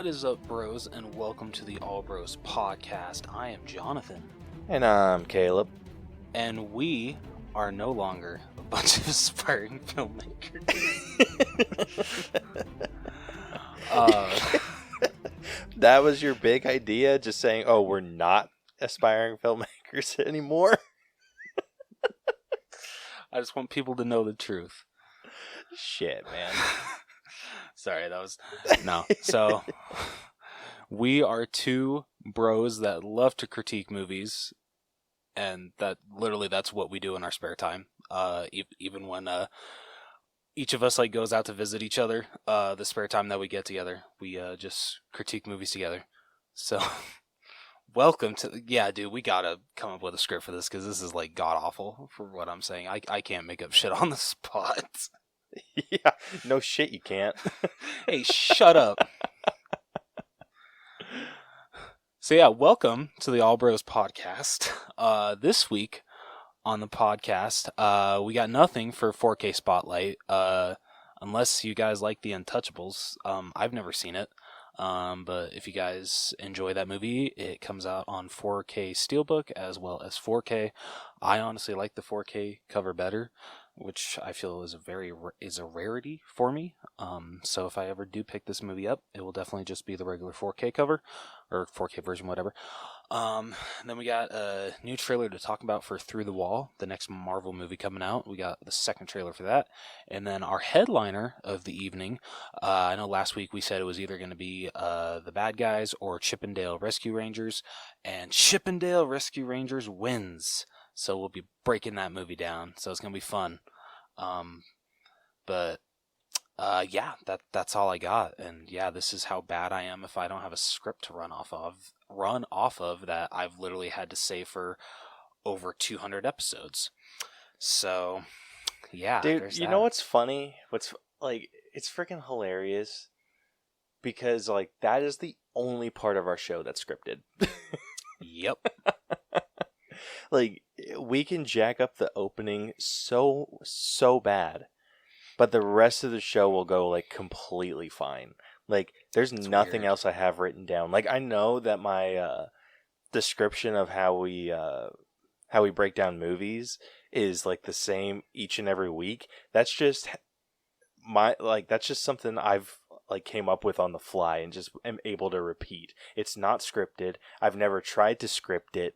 What is up, bros, and welcome to the All Bros podcast. I am Jonathan. And I'm Caleb. And we are no longer a bunch of aspiring filmmakers. That was your big idea? Just saying, oh, we're not aspiring filmmakers anymore? I just want people to know the truth. Shit, man. Sorry, that was... No. So, we are two bros that love to critique movies, and that's what we do in our spare time. Even when each of us goes out to visit each other, the spare time that we get together, we just critique movies together. So, welcome to... Yeah, dude, we gotta come up with a script for this, because this is god-awful for what I'm saying. I can't make up shit on the spot. Yeah, no shit you can't. Hey, shut up. So yeah, welcome to the All Bros podcast. This week on the podcast, we got nothing for 4K Spotlight, unless you guys like The Untouchables. I've never seen it, but if you guys enjoy that movie, it comes out on 4K Steelbook as well as 4K. I honestly like the 4K cover better, which I feel is a rarity for me. So if I ever do pick this movie up, it will definitely just be the regular 4K cover, or 4K version, whatever. Then we got a new trailer to talk about for Through the Wall, the next Marvel movie coming out. We got the second trailer for that. And then our headliner of the evening, I know last week we said it was either going to be The Bad Guys or Chippendale Rescue Rangers, and Chippendale Rescue Rangers wins. So we'll be breaking that movie down. So it's going to be fun. Yeah, that's all I got. And yeah, this is how bad I am if I don't have a script to run off of that I've literally had to say for over 200 episodes. So yeah, dude, you know what's funny? It's freaking hilarious because that is the only part of our show that's scripted. Yep. We can jack up the opening so bad, but the rest of the show will go completely fine. There's It's nothing weird. else I have written down. I know that my description of how we break down movies is the same each and every week. That's just that's just something I've came up with on the fly and just am able to repeat. It's not scripted. I've never tried to script it.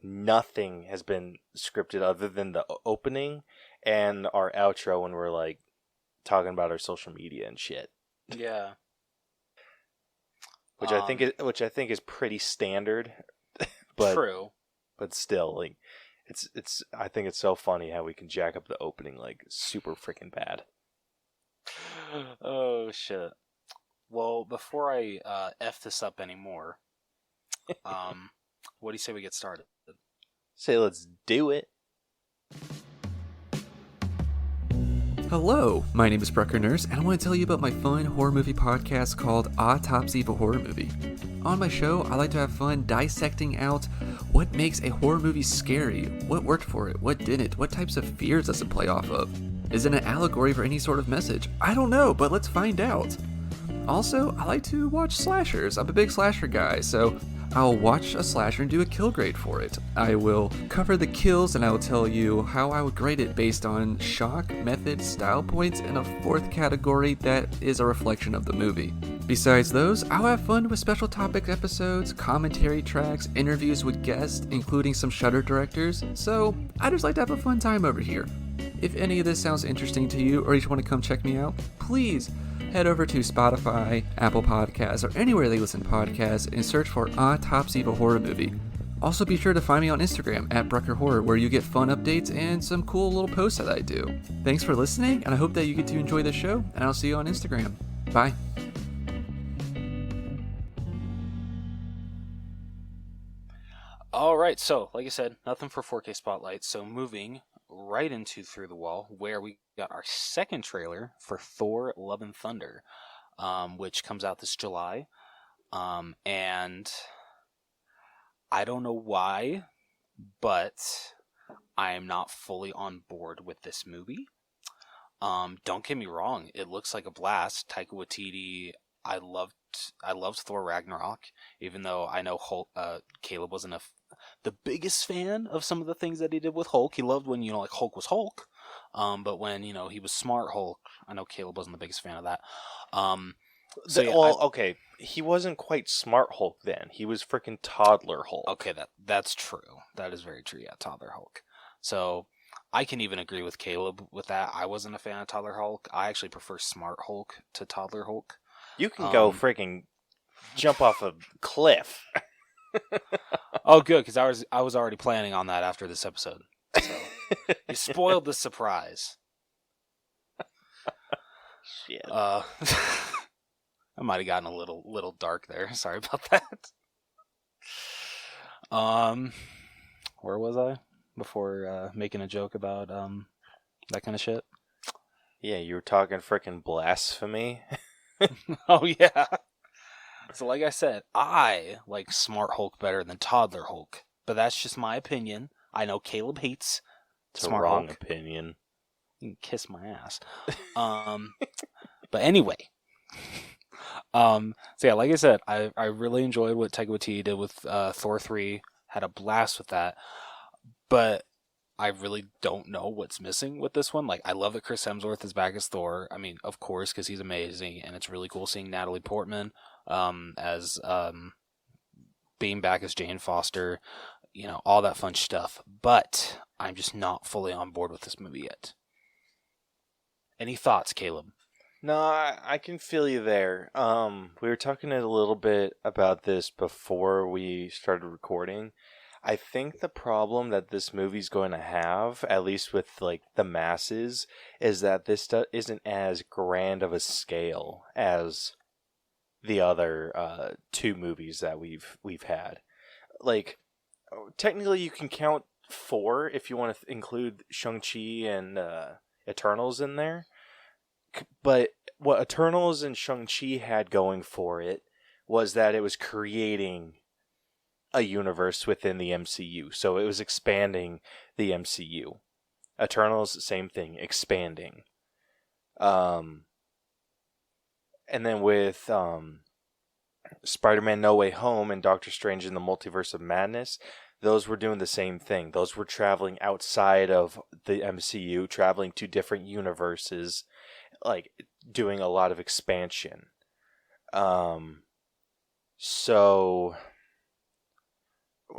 Nothing has been scripted other than the opening and our outro when we're talking about our social media and shit. Yeah. Which I think is pretty standard. But True. But still, I think it's so funny how we can jack up the opening super freaking bad. Oh shit. Well, before I F this up anymore, what do you say we get started? Say let's do it. Hello, my name is Brucker Nurse, and I want to tell you about my fun horror movie podcast called Autopsy of a Horror Movie. On my show, I like to have fun dissecting out what makes a horror movie scary, what worked for it, what didn't, what types of fears does it play off of. Is it an allegory for any sort of message? I don't know, but let's find out. Also, I like to watch slashers. I'm a big slasher guy, so I'll watch a slasher and do a kill grade for it. I will cover the kills and I will tell you how I would grade it based on shock, method, style points, and a fourth category that is a reflection of the movie. Besides those, I'll have fun with special topic episodes, commentary tracks, interviews with guests, including some Shudder directors, so I just like to have a fun time over here. If any of this sounds interesting to you or you just want to come check me out, please head over to Spotify, Apple Podcasts, or anywhere they listen to podcasts and search for Autopsy of a Horror Movie. Also be sure to find me on Instagram at Brucker Horror, where you get fun updates and some cool little posts that I do. Thanks for listening, and I hope that you get to enjoy the show, and I'll see you on Instagram. Bye. Alright, so, like I said, nothing for 4K Spotlight, so moving right into Through the Wall, where we got our second trailer for Thor: Love and Thunder, which comes out this July, and I don't know why, but I am not fully on board with this movie. Don't get me wrong, it looks like a blast. Taika Waititi I loved Thor Ragnarok, even though I know Hulk, Caleb wasn't the biggest fan of some of the things that he did with Hulk. He loved when, like Hulk was Hulk, but when he was smart Hulk, I know Caleb wasn't the biggest fan of that. Okay, he wasn't quite smart Hulk then. He was freaking toddler Hulk. Okay, that's true. That is very true. Yeah, toddler Hulk. So I can even agree with Caleb with that. I wasn't a fan of toddler Hulk. I actually prefer smart Hulk to toddler Hulk. You can go freaking jump off a cliff. Oh, good, because I was already planning on that after this episode. So you spoiled the surprise. Shit. I might have gotten a little dark there. Sorry about that. Where was I before making a joke about that kind of shit? Yeah, you were talking freaking blasphemy. Oh yeah. So like I said, I like Smart Hulk better than Toddler Hulk, but that's just my opinion. I know Caleb hates It's Smart a wrong Hulk. opinion. You can kiss my ass. But anyway. So yeah, like I said, I really enjoyed what Taika Waititi did with Thor 3. Had a blast with that. But I really don't know what's missing with this one. Like, I love that Chris Hemsworth is back as Thor. I mean, of course, because he's amazing, and it's really cool seeing Natalie Portman as being back as Jane Foster. All that fun stuff. But I'm just not fully on board with this movie yet. Any thoughts, Caleb? No, I can feel you there. We were talking a little bit about this before we started recording. I think the problem that this movie's going to have, at least with like the masses, is that this isn't as grand of a scale as the other two movies that we've had. Like, technically, you can count 4 if you want to include Shang-Chi and Eternals in there. But what Eternals and Shang-Chi had going for it was that it was creating a universe within the MCU. So it was expanding the MCU. Eternals, same thing, expanding. And then with Spider-Man No Way Home and Doctor Strange in the Multiverse of Madness, those were doing the same thing. Those were traveling outside of the MCU, traveling to different universes, like doing a lot of expansion. So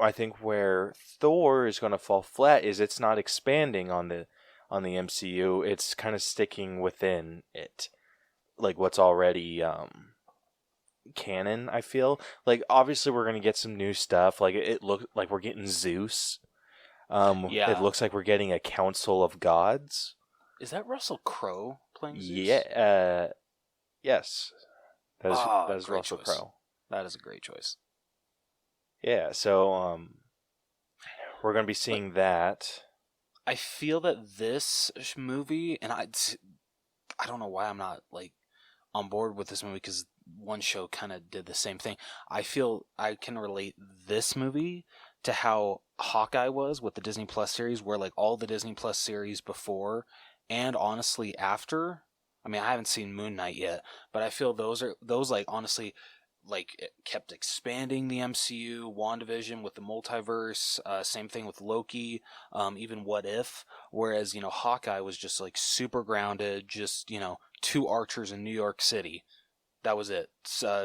I think where Thor is going to fall flat is it's not expanding on the MCU. It's kind of sticking within it, like what's already canon. I feel like obviously we're going to get some new stuff. Like it looks like we're getting Zeus. Yeah. It looks like we're getting a Council of Gods. Is that Russell Crowe playing Zeus? Yeah. Yes. That is Russell choice. Crowe. That is a great choice. Yeah, so we're going to be seeing that. I feel that this movie, and I don't know why I'm not like on board with this movie, because one show kind of did the same thing. I feel I can relate this movie to how Hawkeye was with the Disney Plus series, where like all the Disney Plus series before and honestly after. I mean, I haven't seen Moon Knight yet, but I feel those like honestly, like it kept expanding the MCU. WandaVision with the multiverse, same thing with Loki, even What If. Whereas Hawkeye was just like super grounded, just 2 archers in New York City. That was it.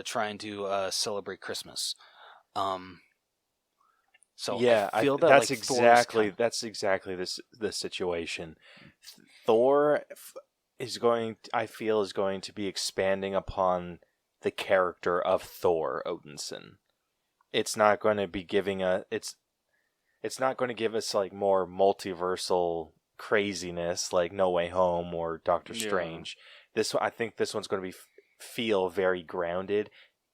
Trying to celebrate Christmas. So yeah, I feel that's like exactly the situation. Thor I feel is going to be expanding upon the character of Thor Odinson. It's not going to be giving it's not going to give us like more multiversal craziness like No Way Home or Doctor Strange. I think this one's going to be feel very grounded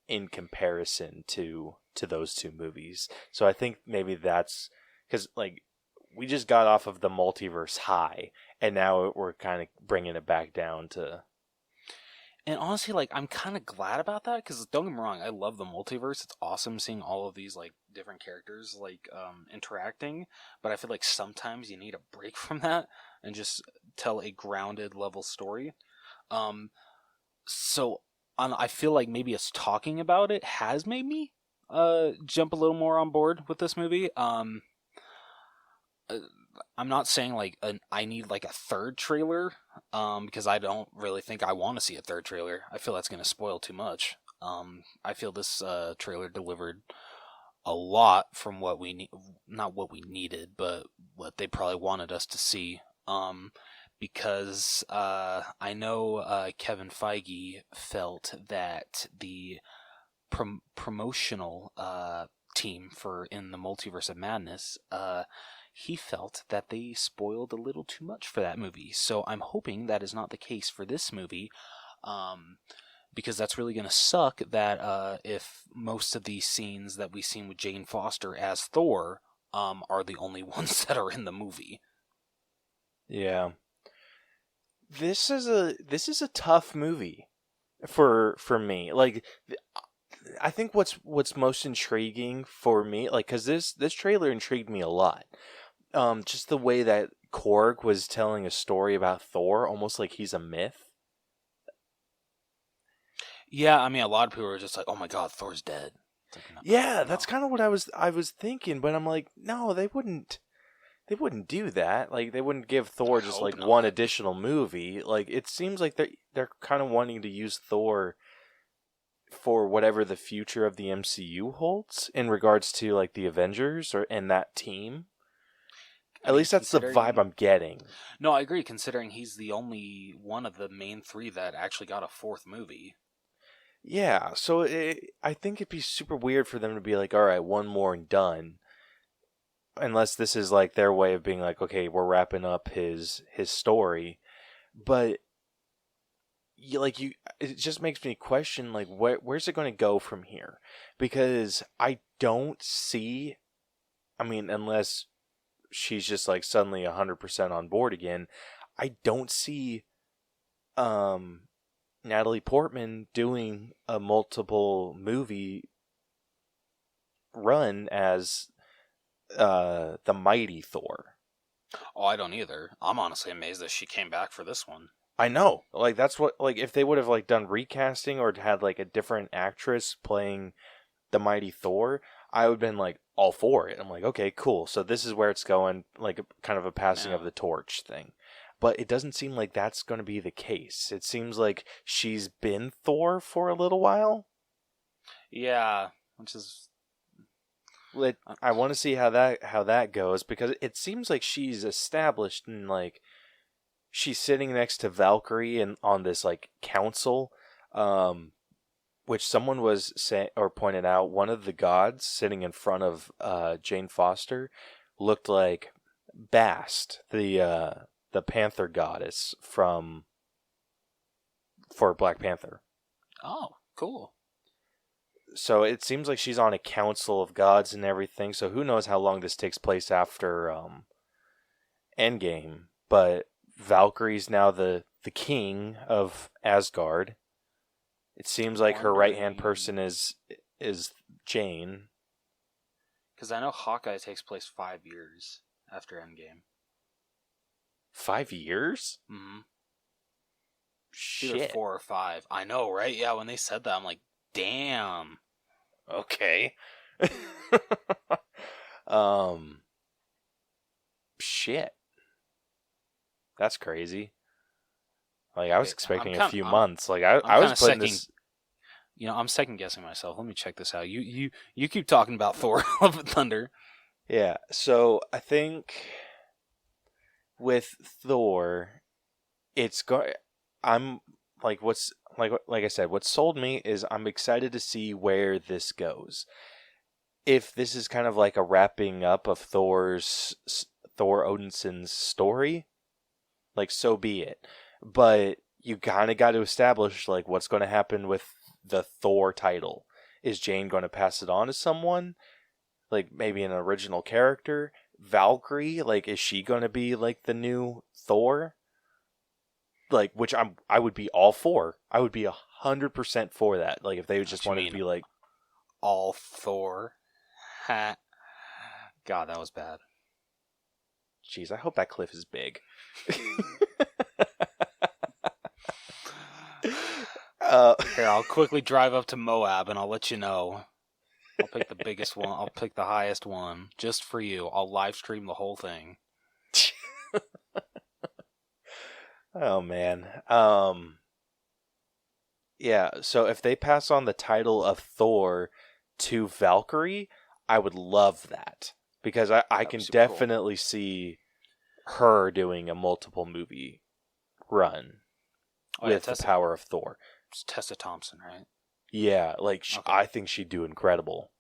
in comparison to those two movies. So I think maybe that's because like we just got off of the multiverse high, and now we're kind of bringing it back down to. And honestly, like, I'm kind of glad about that, because don't get me wrong, I love the multiverse. It's awesome seeing all of these like different characters like interacting. But I feel like sometimes you need a break from that and just tell a grounded level story. So I feel like maybe us talking about it has made me jump a little more on board with this movie. I'm not saying like I need like a third trailer, because I don't really think I want to see a third trailer. I feel that's going to spoil too much. I feel this trailer delivered a lot from what we need, not what we needed, but what they probably wanted us to see. Because I know Kevin Feige felt that the promotional team for In the Multiverse of Madness, he felt that they spoiled a little too much for that movie. So I'm hoping that is not the case for this movie, because that's really going to suck that if most of these scenes that we've seen with Jane Foster as Thor are the only ones that are in the movie. Yeah. This is a tough movie for me. Like, I think what's most intriguing for me, like, because this trailer intrigued me a lot. Just the way that Korg was telling a story about Thor, almost like he's a myth. Yeah, I mean, a lot of people are just like, "Oh my God, Thor's dead." Like, no, Yeah, no. that's kind of what I was thinking, but I'm like, no, they wouldn't do that. Like, they wouldn't give Thor just like one additional movie. Like, it seems like they're kind of wanting to use Thor for whatever the future of the MCU holds in regards to like the Avengers and that team. At least that's the vibe I'm getting. No, I agree, considering he's the only one of the main three that actually got a fourth movie. Yeah, so I think it'd be super weird for them to be like, all right, one more and done. Unless this is like their way of being like, okay, we're wrapping up his story. But it just makes me question, like, where's it going to go from here? Because I don't see, I mean, unless she's just like suddenly 100% on board again, I don't see Natalie Portman doing a multiple movie run as the mighty Thor. Oh, I don't either. I'm honestly amazed that she came back for this one. I know. Like, that's what, like, if they would have like done recasting or had like a different actress playing the mighty Thor, I would have been like all for it. I'm like, okay, cool. So this is where it's going, like kind of a passing of the torch thing. But it doesn't seem like that's going to be the case. It seems like she's been Thor for a little while. Yeah, which is, I want to see how that goes, because it seems like she's established and like she's sitting next to Valkyrie and on this like council, which someone was saying or pointed out, one of the gods sitting in front of Jane Foster looked like Bast, the Panther goddess for Black Panther. Oh, cool. So it seems like she's on a council of gods and everything. So who knows how long this takes place after Endgame. But Valkyrie's now the king of Asgard. It seems like her right-hand person is Jane. Because I know Hawkeye takes place 5 years after Endgame. 5 years? Mm-hmm. Shit. Either 4 or 5. I know, right? Yeah, when they said that, I'm like, damn. Okay. Shit. That's crazy. Like, I was expecting a few months. Like, I was putting this... You know, I'm second guessing myself. Let me check this out. You keep talking about Thor: Love and Thunder. Yeah, so I think with Thor, I'm like, like I said, what sold me is I'm excited to see where this goes. If this is kind of like a wrapping up of Thor Odinson's story, like, so be it. But you kind of got to establish like what's going to happen with the Thor title. Is Jane going to pass it on to someone? Like, maybe an original character? Valkyrie, like, is she going to be like the new Thor? Like, which I would be all for. I would be 100% for that. Like, if they just wanted to be like all Thor. Ha. God, that was bad. Jeez, I hope that cliff Here, I'll quickly drive up to Moab and I'll let you know. I'll pick the biggest one. I'll pick the highest one just for you. I'll live stream the whole thing. Oh man. Yeah, so if they pass on the title of Thor to Valkyrie, I would love that. Because I can definitely see her doing a multiple movie run with the power of Thor. It's Tessa Thompson, right? Yeah, like Okay. I think she'd do incredible.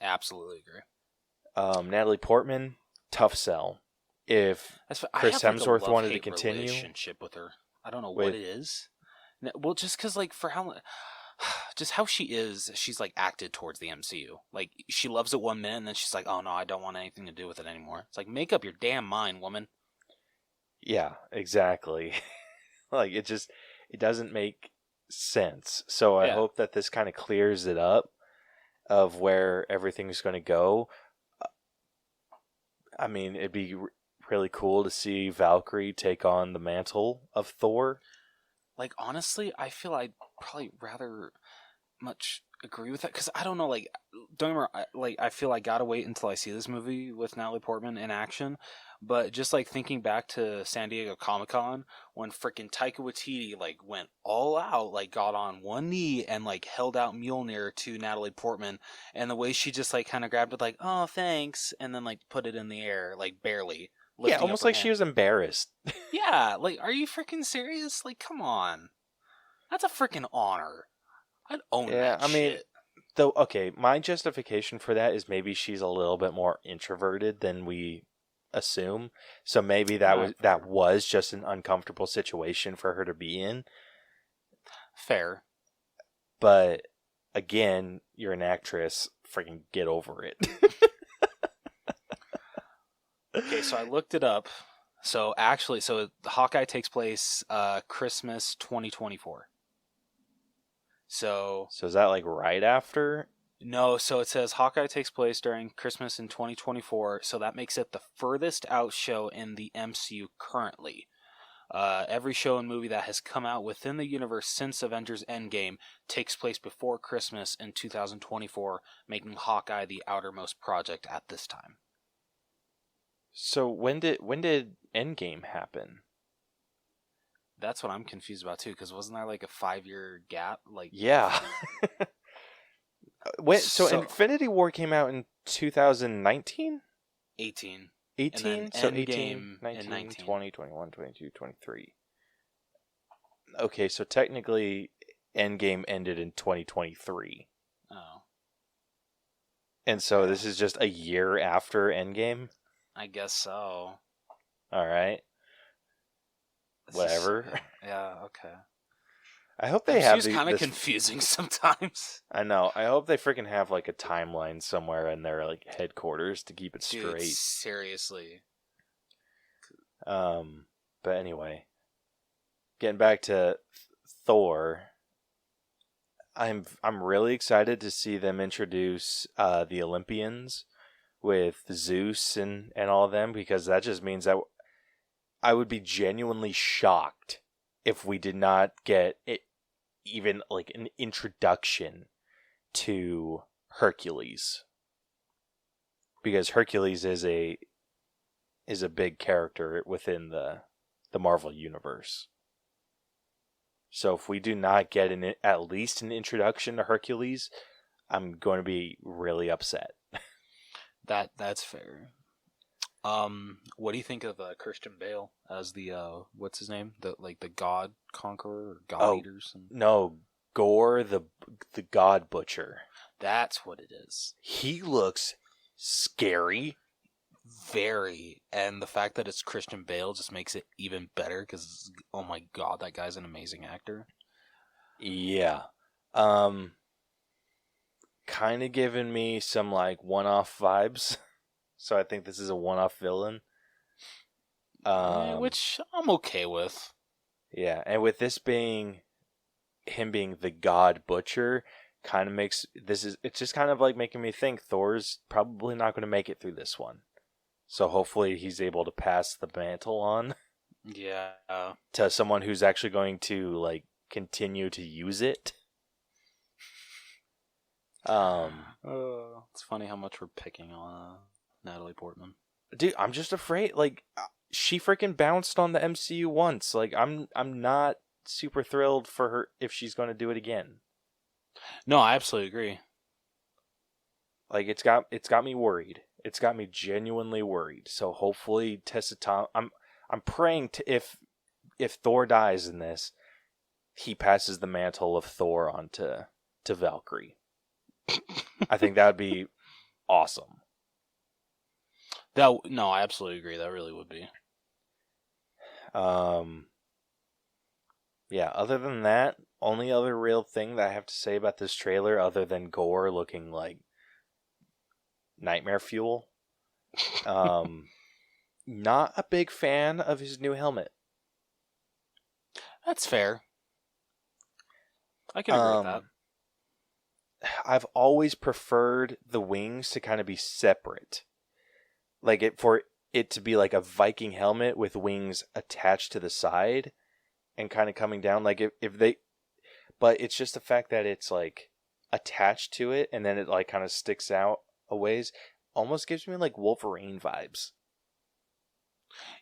Absolutely agree. Natalie Portman, tough sell. If Chris Hemsworth wanted to continue, relationship with her, I don't know what it is. Well, just because like for how, just how she is, she's like acted towards the MCU. Like she loves it one minute, and then she's like, "Oh no, I don't want anything to do with it anymore." It's like, make up your damn mind, woman. Yeah, exactly. Like it doesn't make sense. So I hope that this kind of clears it up of where everything's going to go. I mean, it'd be really cool to see Valkyrie take on the mantle of Thor. Like, honestly, I feel I'd probably rather much agree with that, because I don't know, like, don't get me wrong, like, I feel I gotta wait until I see this movie with Natalie Portman in action, but just, like, thinking back to San Diego Comic-Con, when frickin' Taika Waititi, like, went all out, like, got on one knee and, like, held out Mjolnir to Natalie Portman, and the way she just, like, kind of grabbed it, like, oh, thanks, and then, like, put it in the air, like, barely. Yeah, almost like she was embarrassed. Yeah, like, are you freaking serious? Like, come on. That's a freaking honor. I'd own that shit. I mean, though, okay, my justification for that is maybe she's a little bit more introverted than we assume. So maybe that was just an uncomfortable situation for her to be in. Fair. But, again, you're an actress. Freaking get over it. Okay, so I looked it up. So actually, Hawkeye takes place Christmas 2024. So is that like right after? No, so it says Hawkeye takes place during Christmas in 2024, so that makes it the furthest out show in the MCU currently. Every show and movie that has come out within the universe since Avengers Endgame takes place before Christmas in 2024, making Hawkeye the outermost project at this time. So when did Endgame happen? That's what I'm confused about too, because wasn't there like a 5-year gap? Like, yeah. So Infinity War came out in 2019? 18. 18? So 18, 19, 20, 21, 22, 23. Okay, so technically Endgame ended in 2023. Oh. And so this is just a year after Endgame? I guess so. All right. Whatever. Yeah, okay. I hope they have. It's kind of confusing sometimes. I know. I hope they freaking have like a timeline somewhere in their like headquarters to keep it straight. Seriously. But anyway, getting back to Thor, I'm really excited to see them introduce the Olympians with Zeus and all of them, because that just means that I would be genuinely shocked if we did not get it, even like an introduction to Hercules, because Hercules is a big character within the Marvel universe. So if we do not get at least an introduction to Hercules, I'm going to be really upset. That's fair. What do you think of Christian Bale as the what's his name? The God Conqueror or God Eater? No, Gore the God Butcher. That's what it is. He looks scary. Very, and the fact that it's Christian Bale just makes it even better, because oh my god, that guy's an amazing actor. Yeah. Kind of giving me some like one-off vibes. So I think this is a one-off villain. Which I'm okay with. Yeah, and with this being him being the God Butcher, kind of makes it's just kind of like making me think Thor's probably not going to make it through this one. So hopefully he's able to pass the mantle on. Yeah. To someone who's actually going to like continue to use it. It's funny how much we're picking on Natalie Portman. Dude, I'm just afraid. Like, she freaking bounced on the MCU once. Like, I'm not super thrilled for her if she's going to do it again. No, I absolutely agree. Like, it's got me worried. It's got me genuinely worried. So hopefully Tessa I'm praying if Thor dies in this, he passes the mantle of Thor on to Valkyrie. I think that would be awesome. No, I absolutely agree. That really would be. Yeah, other than that, only other real thing that I have to say about this trailer, other than Gore looking like nightmare fuel, not a big fan of his new helmet. That's fair. I can agree with that. I've always preferred the wings to kind of be separate. Like for it to be like a Viking helmet with wings attached to the side and kind of coming down. Like if they, but it's just the fact that it's like attached to it and then it like kind of sticks out a ways. Almost gives me like Wolverine vibes.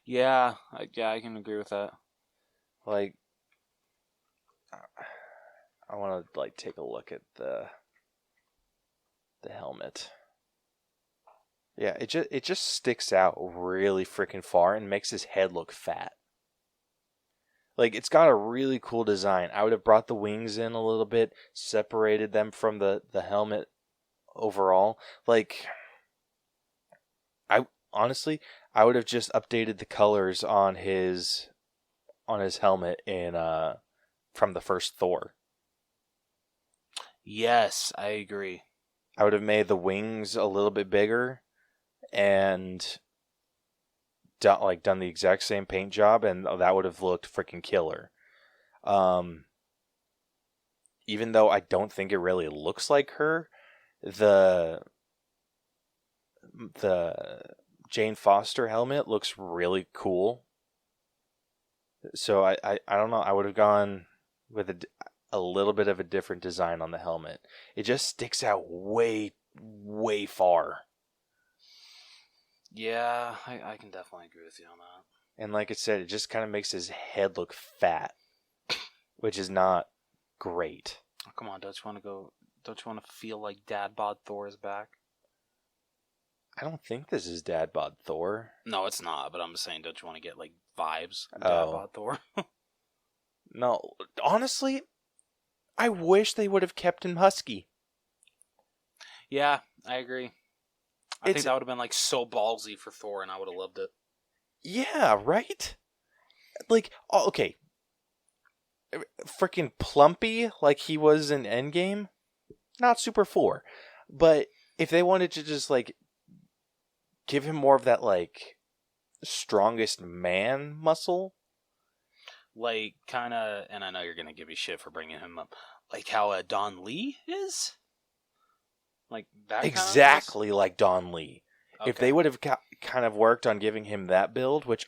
Yeah, I can agree with that. Like, I want to like take a look at the helmet. Yeah, it just sticks out really freaking far and makes his head look fat. Like, it's got a really cool design. I would have brought the wings in a little bit, separated them from the helmet overall. Like, I would have just updated the colors on his helmet in from the first Thor. Yes, I agree. I would have made the wings a little bit bigger and done the exact same paint job, and that would have looked freaking killer. Even though I don't think it really looks like her, the Jane Foster helmet looks really cool. So I don't know. I would have gone with a little bit of a different design on the helmet. It just sticks out way, way far. Yeah, I can definitely agree with you on that. And like I said, it just kind of makes his head look fat, which is not great. Oh, come on, don't you want to feel like Dad Bod Thor is back? I don't think this is Dad Bod Thor. No, it's not, but I'm just saying, don't you want to get like vibes of Dad Bod Thor? No, honestly, I wish they would have kept him husky. Yeah, I agree. I think that would have been like so ballsy for Thor, and I would have loved it. Yeah, right? Like, okay. Freaking plumpy like he was in Endgame, not super 4. But if they wanted to just like give him more of that like strongest man muscle, like kind of, and I know you're gonna give me shit for bringing him up, like how Don Lee is, like that exactly kind of like Don Lee. Okay. If they would have kind of worked on giving him that build, which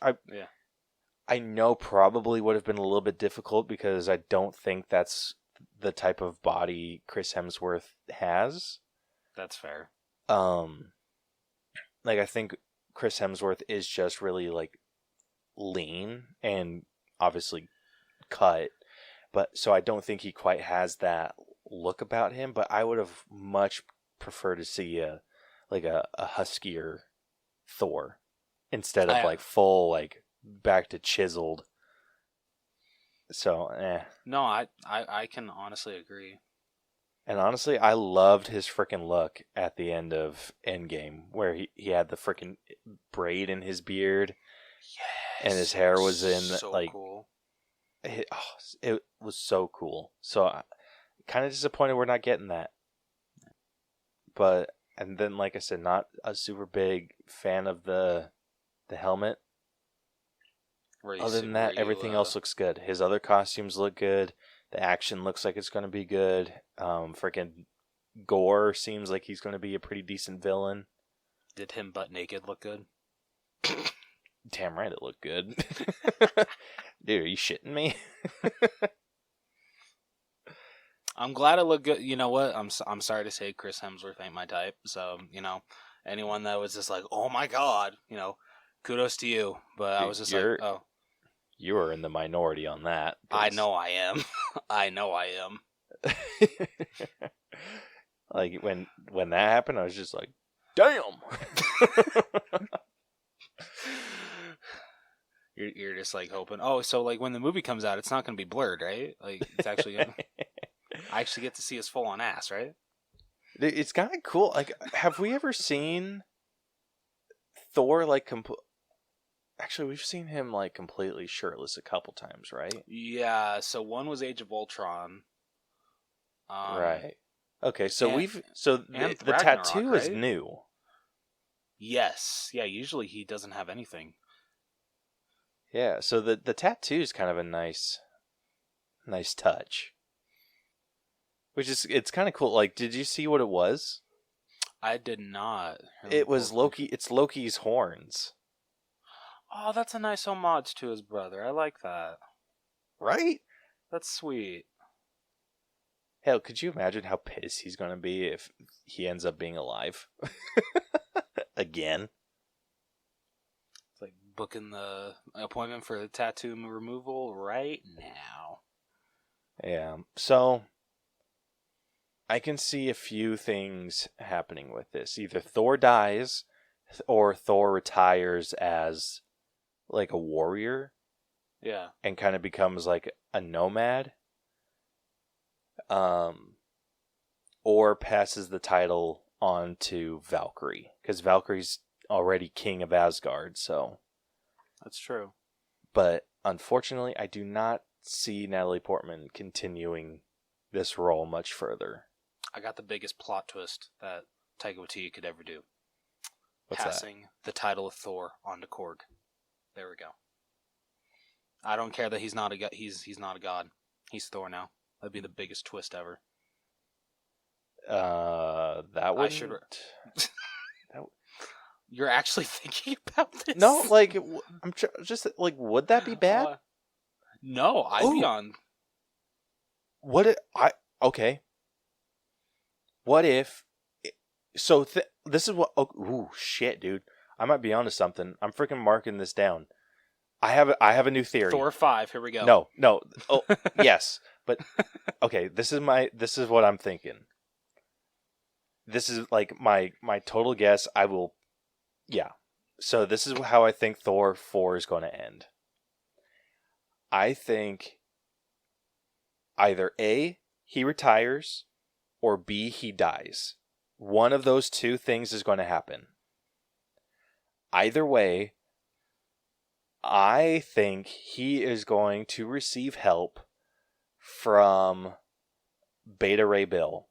I know probably would have been a little bit difficult because I don't think that's the type of body Chris Hemsworth has. That's fair. Like I think Chris Hemsworth is just really like lean and obviously cut, but so I don't think he quite has that look about him. But I would have much preferred to see a huskier Thor instead of like full like back to chiseled. So no, I can honestly agree. And honestly, I loved his freaking look at the end of Endgame, where he had the freaking braid in his beard, and his hair was in so like cool. It was so cool. So kind of disappointed we're not getting that. But and then like I said, not a super big fan of the helmet. Other than that, everything else looks good. His other costumes look good. The action looks like it's going to be good. Freaking Gore seems like he's going to be a pretty decent villain. Did him butt naked look good? Damn right it looked good. Dude, are you shitting me? I'm glad it looked good. You know what? I'm sorry to say Chris Hemsworth ain't my type. So, anyone that was just like, oh my God, kudos to you. But I Dude, was just like, oh, you are in the minority on that. I know I am. I know I am. Like when that happened, I was just like, damn. You're just like hoping. Oh, so like when the movie comes out, it's not going to be blurred, right? Like it's actually gonna, I actually get to see his full on ass, right? It's kind of cool. Like, have we ever seen Thor like Actually, we've seen him like completely shirtless a couple times, right? Yeah. So one was Age of Ultron. Right. Okay, so and- the Ragnarok, tattoo is right? new. Yes. Yeah. Usually he doesn't have anything. Yeah, so the tattoo is kind of a nice touch. Which is, it's kind of cool. Like, did you see what it was? I did not. It was Loki. It's Loki's horns. Oh, that's a nice homage to his brother. I like that. Right? That's sweet. Hell, could you imagine how pissed he's going to be if he ends up being alive? Again. It's like booking the appointment for the tattoo removal right now. Yeah. So, I can see a few things happening with this. Either Thor dies, or Thor retires as like a warrior. Yeah. And kind of becomes like a nomad. Or passes the title on to Valkyrie, because Valkyrie's already king of Asgard, so. That's true. But unfortunately, I do not see Natalie Portman continuing this role much further. I got the biggest plot twist that Taika Waititi could ever do. What's Passing the title of Thor on to Korg. There we go. I don't care that he's not a god. He's not a god. He's Thor now. That'd be the biggest twist ever. That would. You're actually thinking about this? No, like I'm just like, would that be bad? No, I'd be on. Okay. What if? So this is what. Oh, ooh, shit, dude! I might be onto something. I'm freaking marking this down. I have a new theory. Thor 5. Here we go. No. Oh, yes, but okay. This is what I'm thinking. This is like my total guess. Yeah. So this is how I think Thor 4 is going to end. I think either A, he retires, or B, he dies. One of those two things is going to happen. Either way, I think he is going to receive help from Beta Ray Bill.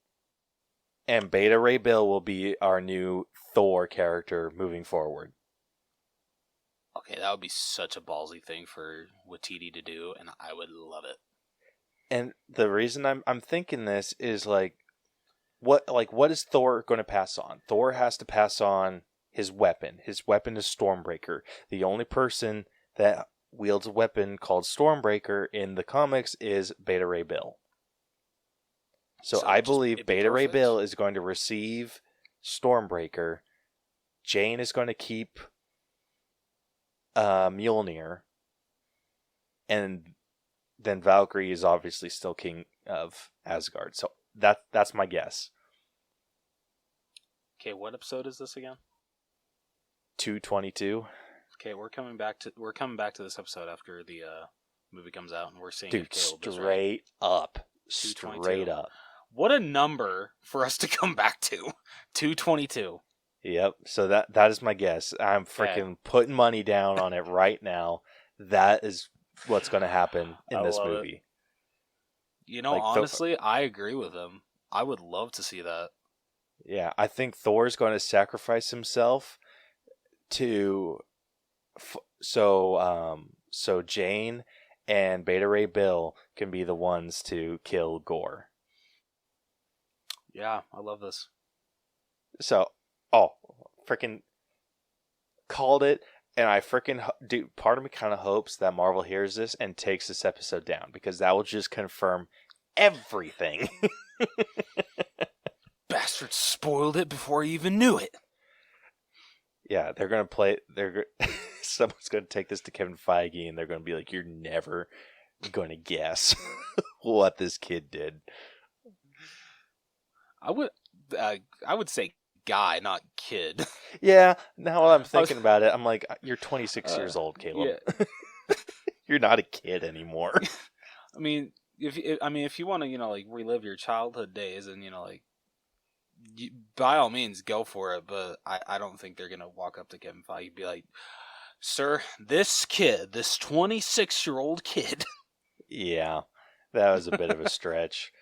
And Beta Ray Bill will be our new Thor character moving forward. Okay, that would be such a ballsy thing for Waititi to do, and I would love it. And the reason I'm thinking this is what is Thor going to pass on? Thor has to pass on his weapon. His weapon is Stormbreaker. The only person that wields a weapon called Stormbreaker in the comics is Beta Ray Bill. So I believe Beta Ray Bill is going to receive Stormbreaker. Jane is going to keep Mjolnir. And then Valkyrie is obviously still king of Asgard. So that's my guess. Okay, what episode is this again? 222. Okay, we're coming back to this episode after the movie comes out, and we're seeing Dude, if Caleb is right. straight up. Straight up. What a number for us to come back to. 222. Yep. So that is my guess. I'm freaking putting money down on it right now. That is what's going to happen in this movie. Honestly, I agree with him. I would love to see that. Yeah, I think Thor's going to sacrifice himself to so Jane and Beta Ray Bill can be the ones to kill Gore. Yeah, I love this. So, freaking called it, and I freaking dude. Part of me kind of hopes that Marvel hears this and takes this episode down, because that will just confirm everything. Bastard spoiled it before he even knew it. Yeah, they're gonna play. Someone's gonna take this to Kevin Feige, and they're gonna be like, "You're never gonna guess what this kid did." I would say guy, not kid. Yeah. Now I'm thinking about it. I'm like, "You're 26 years old, Caleb. Yeah. You're not a kid anymore." I mean, if you want to, like relive your childhood days, and like, by all means, go for it. But I don't think they're gonna walk up to Kevin Feige and be like, "Sir, this 26-year-old kid." Yeah, that was a bit of a stretch.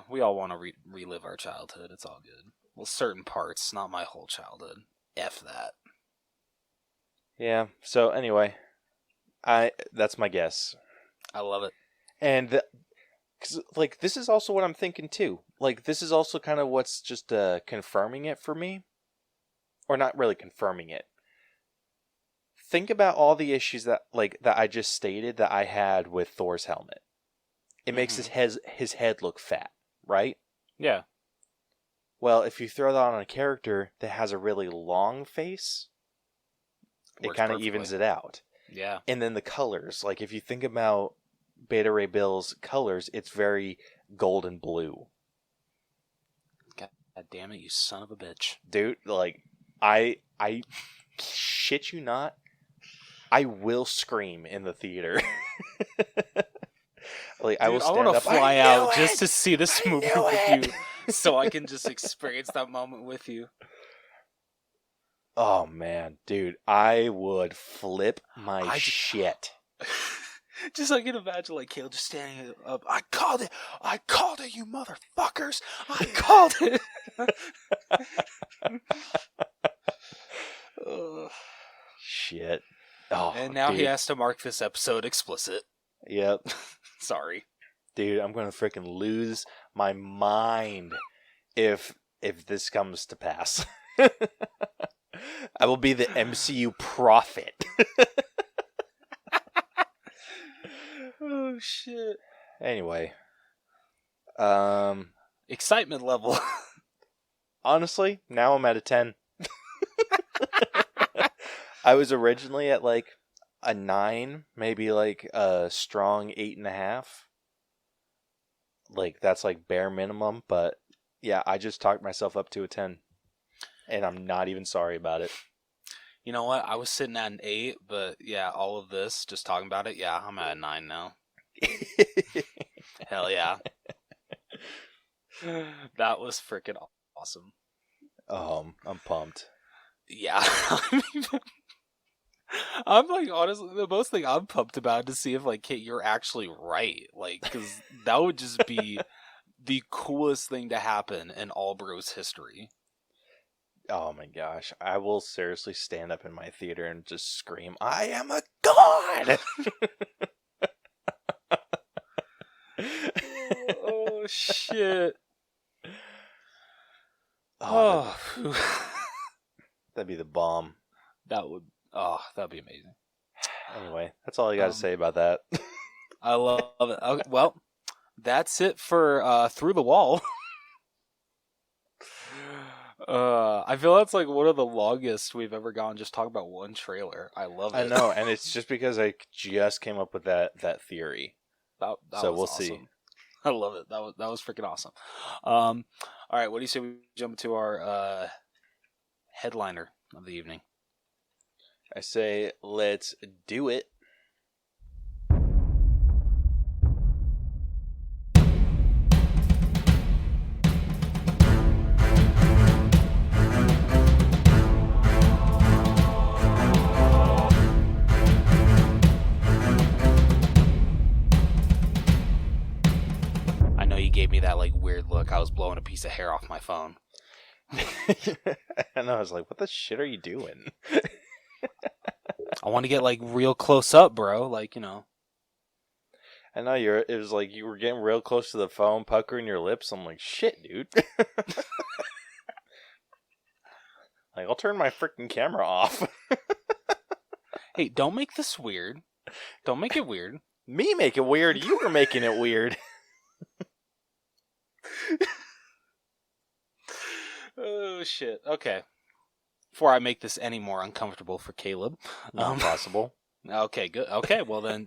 We all want to relive our childhood. It's all good. Well, certain parts, not my whole childhood. F that. Yeah. So anyway, that's my guess. I love it. And because this is also what I'm thinking too. Like, this is also kind of what's just confirming it for me, or not really confirming it. Think about all the issues that I just stated that I had with Thor's helmet. It makes his head look fat, right? Yeah. Well, if you throw that on a character that has a really long face, it kind of evens it out. Yeah. And then the colors, like if you think about Beta Ray Bill's colors, it's very golden blue. God damn it, you son of a bitch. Dude, like, I shit you not, I will scream in the theater. Like, dude, I will stand up. I want to fly out just to see this movie with you, so I can just experience that moment with you. Oh man, dude, I would flip my shit. Just I can imagine like Kale just standing up. I called it, you motherfuckers! I called it. Shit. Oh, and now dude. he has to mark this episode explicit. Yep. Sorry. Dude, I'm gonna freaking lose my mind if this comes to pass. I will be the MCU prophet. Oh shit. Anyway. Excitement level. Honestly, now I'm at a 10. I was originally at like a 9, maybe like a strong 8.5. Like, that's like bare minimum, but yeah, I just talked myself up to a 10. And I'm not even sorry about it. You know what? I was sitting at an 8, but yeah, all of this, just talking about it, yeah, I'm at a 9 now. Hell yeah. That was freaking awesome. I'm pumped. Yeah. I'm like, honestly, the most thing I'm pumped about to see if, like, Kate, you're actually right. Like, because that would just be the coolest thing to happen in All Bros history. Oh my gosh. I will seriously stand up in my theater and just scream, I am a god! Oh, shit. Oh. That'd be the bomb. That'd be amazing. Anyway, that's all I got to say about that. I love it. Okay, well, that's it for Through the Wall. I feel that's like one of the longest we've ever gone just talking about one trailer. I love it. I know, and it's just because I just came up with that theory. That so we'll awesome. see. I love it. That was freaking awesome. All right, what do you say we jump to our headliner of the evening? I say let's do it. I know you gave me that like weird look. I was blowing a piece of hair off my phone. And I was like, what the shit are you doing? I want to get like real close up, bro. Like, you know. I know it was like you were getting real close to the phone, puckering your lips. I'm like, shit, dude. Like, I'll turn my freaking camera off. Hey, don't make this weird. Don't make it weird. Me make it weird? You were making it weird. Oh, shit. Okay. Before I make this any more uncomfortable for Caleb. Not possible. Okay, good. Okay, well then,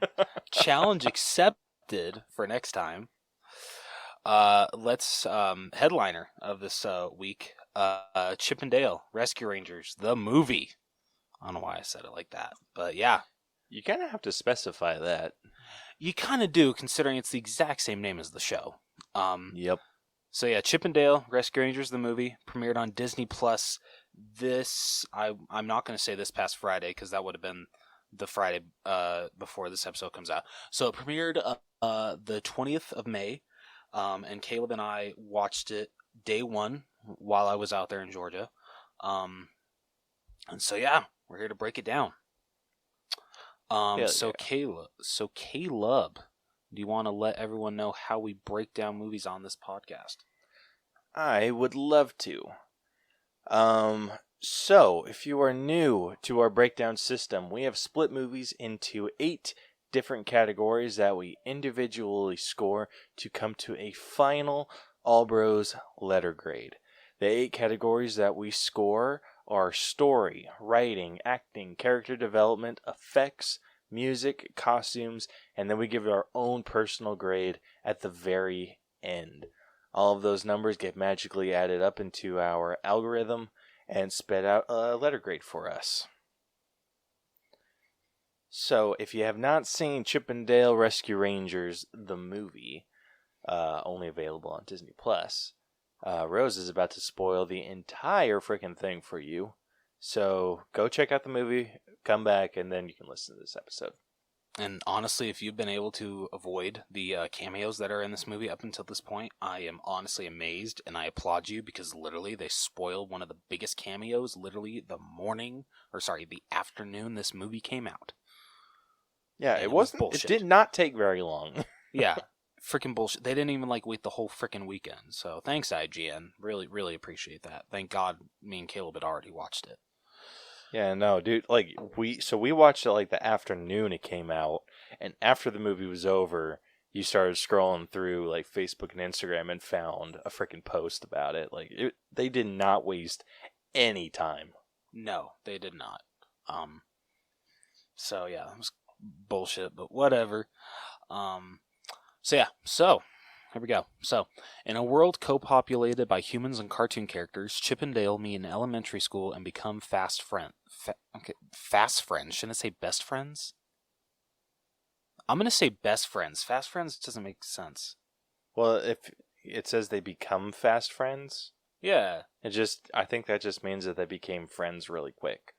challenge accepted for next time. Let's headliner of this week, Chip and Dale Rescue Rangers, the movie. I don't know why I said it like that, but yeah. You kind of have to specify that. You kind of do, considering it's the exact same name as the show. Yep. So yeah, Chip and Dale Rescue Rangers, the movie, premiered on Disney Plus. I'm not going to say this past Friday, because that would have been the Friday before this episode comes out. So it premiered the 20th of May, and Caleb and I watched it day one while I was out there in Georgia. And so yeah, we're here to break it down. Caleb, do you want to let everyone know how we break down movies on this podcast? I would love to. So, if you are new to our breakdown system, we have split movies into 8 different categories that we individually score to come to a final All Bros letter grade. The 8 categories that we score are story, writing, acting, character development, effects, music, costumes, and then we give our own personal grade at the very end. All of those numbers get magically added up into our algorithm and spit out a letter grade for us. So, if you have not seen Chip and Dale Rescue Rangers, the movie, only available on Disney Plus, Rose is about to spoil the entire freaking thing for you. So, go check out the movie, come back, and then you can listen to this episode. And honestly, if you've been able to avoid the cameos that are in this movie up until this point, I am honestly amazed, and I applaud you, because literally they spoiled one of the biggest cameos literally the afternoon this movie came out. Yeah, and it wasn't. Bullshit. It did not take very long. Yeah, freaking bullshit. They didn't even wait the whole freaking weekend. So thanks, IGN. Really, really appreciate that. Thank God me and Caleb had already watched it. Yeah, no, dude. We watched it the afternoon it came out, and after the movie was over, you started scrolling through Facebook and Instagram and found a freaking post about it. They did not waste any time. No, they did not. So yeah, it was bullshit, but whatever. Here we go. So, in a world co-populated by humans and cartoon characters, Chip and Dale meet in elementary school and become fast friends. Fast friends. Shouldn't I say best friends? I'm going to say best friends. Fast friends doesn't make sense. Well, if it says they become fast friends, yeah. I think that just means that they became friends really quick.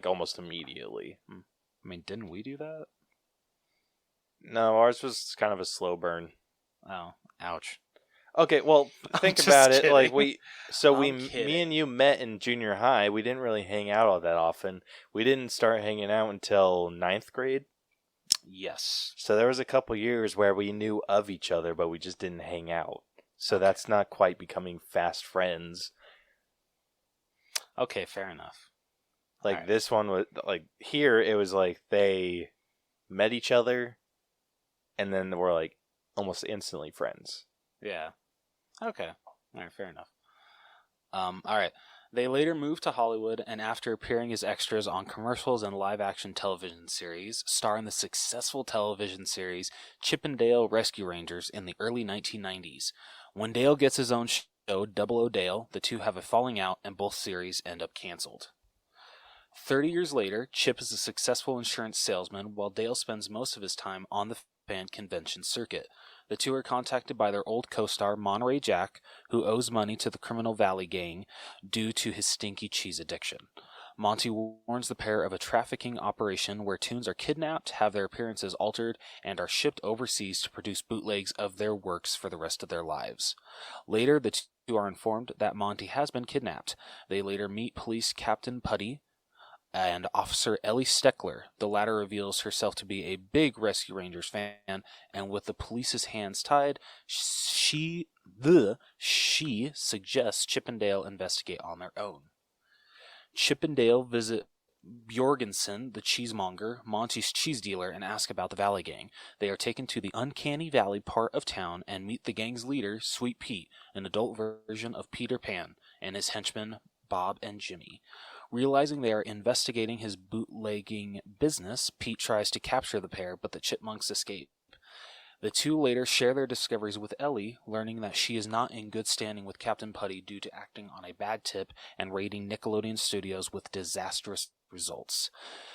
Almost immediately. I mean, didn't we do that? No, ours was kind of a slow burn. Oh, ouch. Okay, well, think about it. Kidding. Me and you met in junior high. We didn't really hang out all that often. We didn't start hanging out until 9th grade. Yes. So there was a couple years where we knew of each other, but we just didn't hang out. So that's not quite becoming fast friends. Okay, fair enough. Right. This one was here. It was they met each other, and then we're almost instantly friends. Yeah. Okay. All right, fair enough. All right. They later moved to Hollywood, and after appearing as extras on commercials and live-action television series, star in the successful television series Chip and Dale Rescue Rangers in the early 1990s. When Dale gets his own show, Double O Dale, the two have a falling out, and both series end up canceled. 30 years later, Chip is a successful insurance salesman, while Dale spends most of his time on the fan convention circuit. The two are contacted by their old co-star, Monterey Jack, who owes money to the Criminal Valley gang due to his stinky cheese addiction. Monty warns the pair of a trafficking operation where tunes are kidnapped, have their appearances altered, and are shipped overseas to produce bootlegs of their works for the rest of their lives. Later, the two are informed that Monty has been kidnapped. They later meet police Captain Putty and Officer Ellie Steckler. The latter reveals herself to be a big Rescue Rangers fan, and with the police's hands tied, she suggests Chip and Dale investigate on their own. Chip and Dale visit Bjorgensen, the cheesemonger, Monty's cheese dealer, and ask about the Valley Gang. They are taken to the Uncanny Valley part of town and meet the gang's leader, Sweet Pete, an adult version of Peter Pan, and his henchmen, Bob and Jimmy. Realizing they are investigating his bootlegging business, Pete tries to capture the pair, but the chipmunks escape. The two later share their discoveries with Ellie, learning that she is not in good standing with Captain Putty due to acting on a bad tip and raiding Nickelodeon Studios with disastrous results.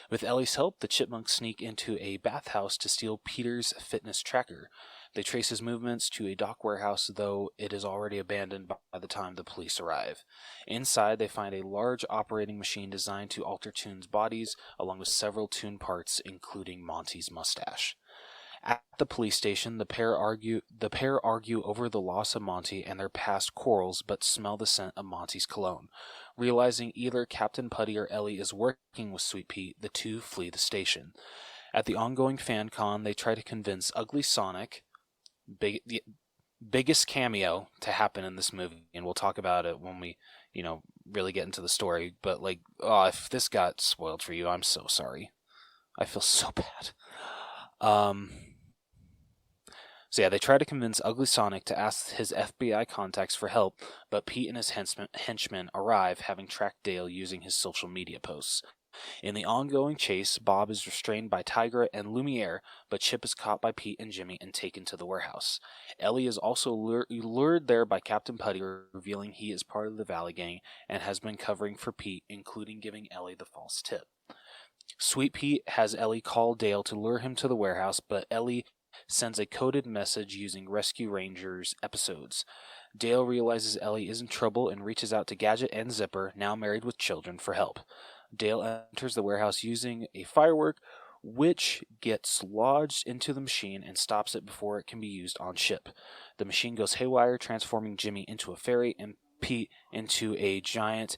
With Ellie's help, the chipmunks sneak into a bathhouse to steal Peter's fitness tracker. They trace his movements to a dock warehouse, though it is already abandoned by the time the police arrive. Inside, they find a large operating machine designed to alter Toon's bodies, along with several Toon parts, including Monty's mustache. At the police station, the pair argue over the loss of Monty and their past quarrels, but smell the scent of Monty's cologne. Realizing either Captain Putty or Ellie is working with Sweet Pete, the two flee the station. At the ongoing fan con, they try to convince Ugly Sonic, the biggest cameo to happen in this movie, and we'll talk about it when we, really get into the story. But if this got spoiled for you, I'm so sorry. I feel so bad. So they try to convince Ugly Sonic to ask his FBI contacts for help, but Pete and his henchmen arrive, having tracked Dale using his social media posts. In the ongoing chase, Bob is restrained by Tigra and Lumiere, but Chip is caught by Pete and Jimmy and taken to the warehouse. Ellie is also lured there by Captain Putty, revealing he is part of the Valley Gang and has been covering for Pete, including giving Ellie the false tip. Sweet Pete has Ellie call Dale to lure him to the warehouse, but Ellie sends a coded message using Rescue Rangers episodes. Dale realizes Ellie is in trouble and reaches out to Gadget and Zipper, now married with children, for help. Dale enters the warehouse using a firework, which gets lodged into the machine and stops it before it can be used on ship. The machine goes haywire, transforming Jimmy into a fairy and Pete into a giant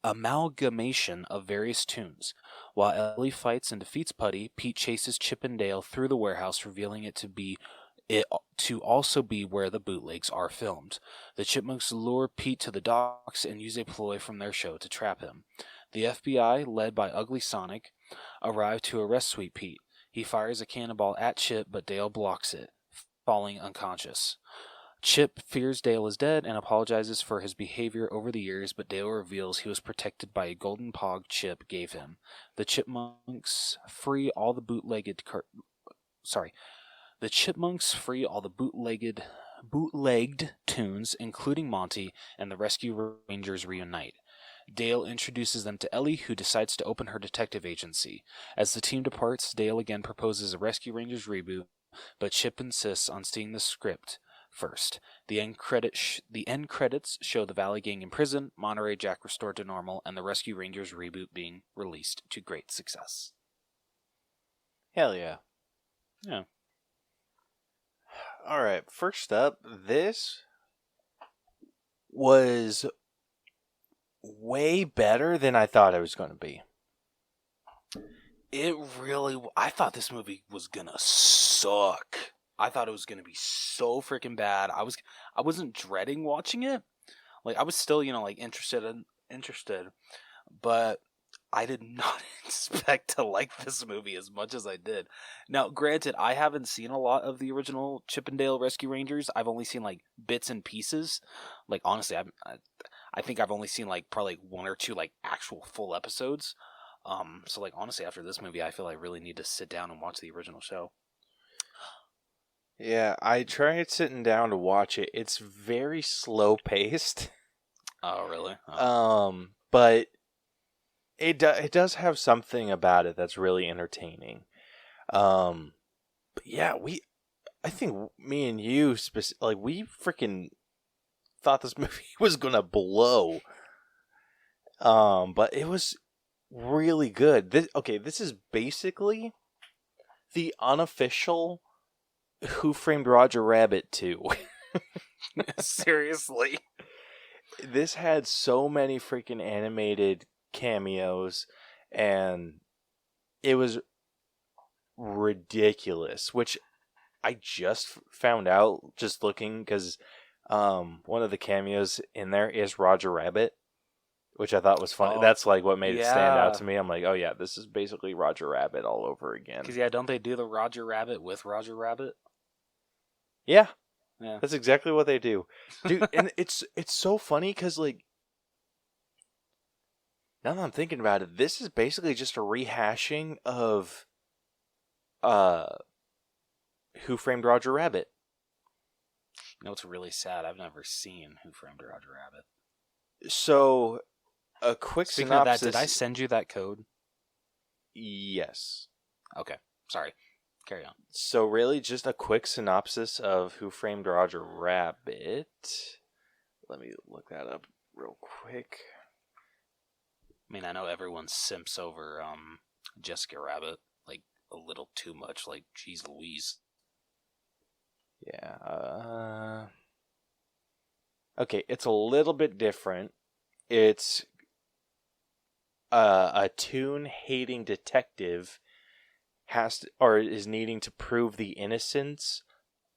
amalgamation of various Toons. While Ellie fights and defeats Putty, Pete chases Chip and Dale through the warehouse, revealing it to also be where the bootlegs are filmed. The Chipmunks lure Pete to the docks and use a ploy from their show to trap him. The FBI, led by Ugly Sonic, arrive to arrest Sweet Pete. He fires a cannonball at Chip, but Dale blocks it, falling unconscious. Chip fears Dale is dead and apologizes for his behavior over the years, but Dale reveals he was protected by a golden pog Chip gave him. The Chipmunks free all the bootlegged Toons, including Monty, and the Rescue Rangers reunite. Dale introduces them to Ellie, who decides to open her detective agency. As the team departs, Dale again proposes a Rescue Rangers reboot, but Chip insists on seeing the script first. The end credits show the Valley Gang in prison, Monterey Jack restored to normal, and the Rescue Rangers reboot being released to great success. Hell yeah. Yeah. Alright, first up, this was way better than I thought it was going to be. I thought this movie was gonna suck. I thought it was going to be so freaking bad. I wasn't dreading watching it. I was still, interested, but I did not expect to like this movie as much as I did. Now, granted, I haven't seen a lot of the original Chip and Dale Rescue Rangers. I've only seen bits and pieces. Honestly, I think I've only seen probably one or two actual full episodes. So honestly, after this movie, I feel I really need to sit down and watch the original show. Yeah, I tried sitting down to watch it. It's very slow paced. Oh, really? Oh. But it does have something about it that's really entertaining. But yeah, I think me and you we freaking thought this movie was gonna blow. But it was really good. This is basically the unofficial Who Framed Roger Rabbit 2. Seriously. This had so many freaking animated cameos, and it was ridiculous, which I just found out just looking, because One of the cameos in there is Roger Rabbit, which I thought was funny. Oh, That's like what made it stand out yeah. to me. I'm like, oh yeah, this is basically Roger Rabbit all over again. Because, yeah, don't they do the Roger Rabbit with Roger Rabbit? Yeah, Yeah. that's exactly what they do, dude. And it's so funny because like now that I'm thinking about it, this is basically just a rehashing of Who Framed Roger Rabbit. You know what's really sad? I've never seen Who Framed Roger Rabbit. So, a quick Speaking synopsis. of that, did I send you that code? Yes. Okay, sorry. Carry on. So, really, just a quick synopsis of Who Framed Roger Rabbit. Let me look that up real quick. I mean, I know everyone simps over Jessica Rabbit, like, a little too much, like, geez Louise. Yeah. Okay, it's a little bit different. It's a tune-hating detective is needing to prove the innocence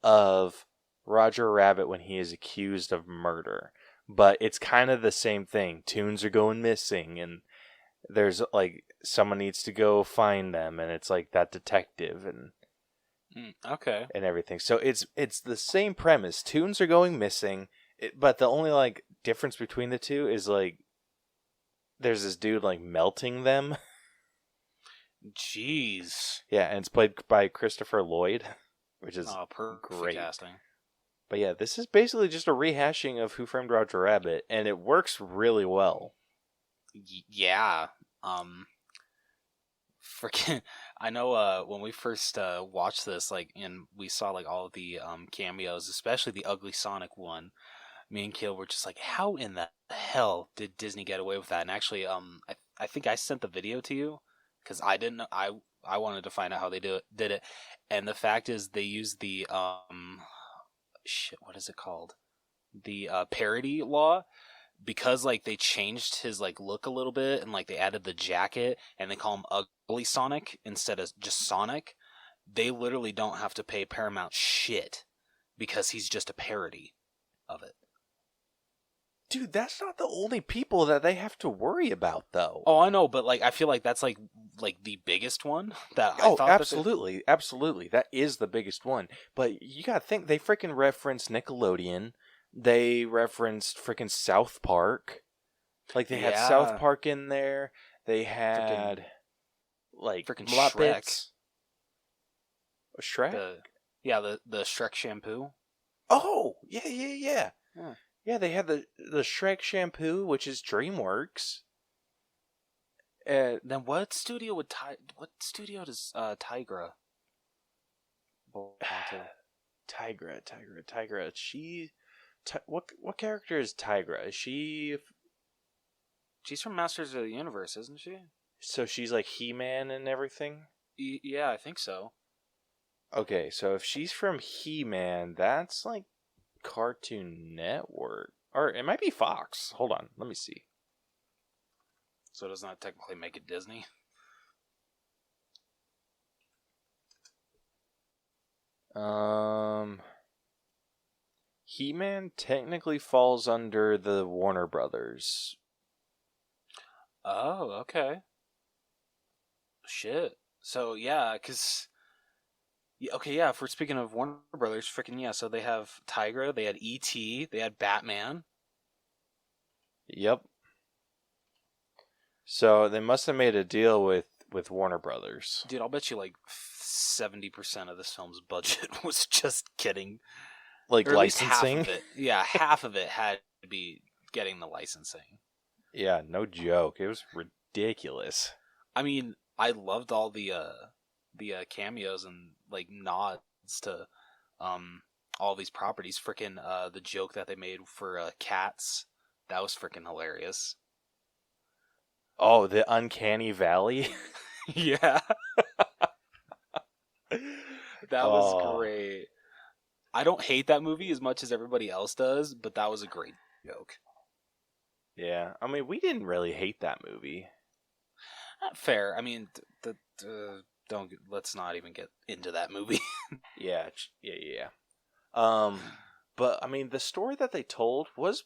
of Roger Rabbit when he is accused of murder. But it's kind of the same thing. Tunes are going missing, and there's like someone needs to go find them, and it's like that detective and Okay. and everything. So it's the same premise. Tunes are going missing, but the only like difference between the two is like there's this dude like melting them. Jeez. Yeah, and it's played by Christopher Lloyd, which is Perfect great. casting. But yeah, this is basically just a rehashing of Who Framed Roger Rabbit, and it works really well. Yeah. Freaking, I know. When we first watched this, like, and we saw like all of the cameos, especially the Ugly Sonic one. Me and Kill were just like, how in the hell did Disney get away with that? And actually, I think I sent the video to you because I didn't. I wanted to find out how they did it, and the fact is they used the what is it called? The parody law. Because like they changed his like look a little bit and like they added the jacket and they call him Ugly Sonic instead of just Sonic, they literally don't have to pay Paramount shit because he's just a parody of it. Dude, that's not the only people that they have to worry about, though. Oh, I know, but like I feel like that's like the biggest one that I thought. Absolutely, absolutely, that is the biggest one. But you gotta think they freaking referenced Nickelodeon. They referenced freaking South Park. Like, they had South Park in there. They had, like, freaking Muppets. Shrek? The Shrek shampoo. Oh, yeah. Yeah, they had the Shrek shampoo, which is DreamWorks. Then what studio does Tigra belong to? Tigra. What character is Tigra? Is she? She's from Masters of the Universe, isn't she? So she's like He-Man and everything? Yeah, I think so. Okay, so if she's from He-Man, that's like Cartoon Network. Or it might be Fox. Hold on, let me see. So does not technically make it Disney? He-Man technically falls under the Warner Brothers. Oh, okay. Shit. So, yeah, because... Okay, yeah, if we're speaking of Warner Brothers, freaking yeah, so they have Tigra, they had E.T., they had Batman. Yep. So they must have made a deal with Warner Brothers. Dude, I'll bet you like 70% of this film's budget was just getting... Like or licensing? Half of it. Yeah, half of it had to be getting the licensing. Yeah, no joke. It was ridiculous. I mean, I loved all the cameos and like nods to all these properties. Freaking the joke that they made for Cats, that was freaking hilarious. Oh, the Uncanny Valley. Yeah, that was great. I don't hate that movie as much as everybody else does, but that was a great joke. Yeah, I mean, we didn't really hate that movie. Not fair. I mean, let's not even get into that movie. Yeah. But I mean, the story that they told was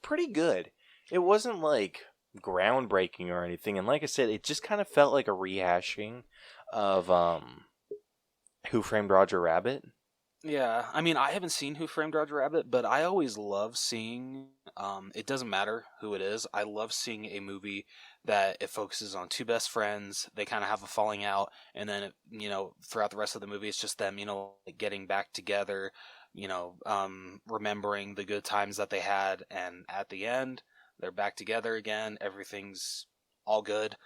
pretty good. It wasn't like groundbreaking or anything, and like I said, it just kind of felt like a rehashing of Who Framed Roger Rabbit. Yeah, I mean, I haven't seen Who Framed Roger Rabbit, but I always love seeing, it doesn't matter who it is, I love seeing a movie that it focuses on two best friends, they kind of have a falling out, and then, throughout the rest of the movie, it's just them, like getting back together, remembering the good times that they had, and at the end, they're back together again, everything's all good.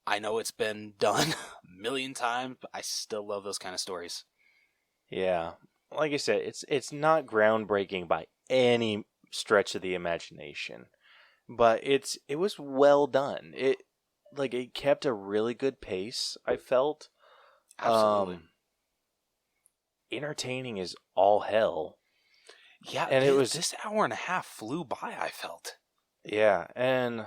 I know it's been done a million times, but I still love those kind of stories. Yeah, like I said, it's not groundbreaking by any stretch of the imagination, but it was well done. It kept a really good pace, I felt. Absolutely. Entertaining as all hell. Yeah, and it was this hour and a half flew by, I felt. Yeah, and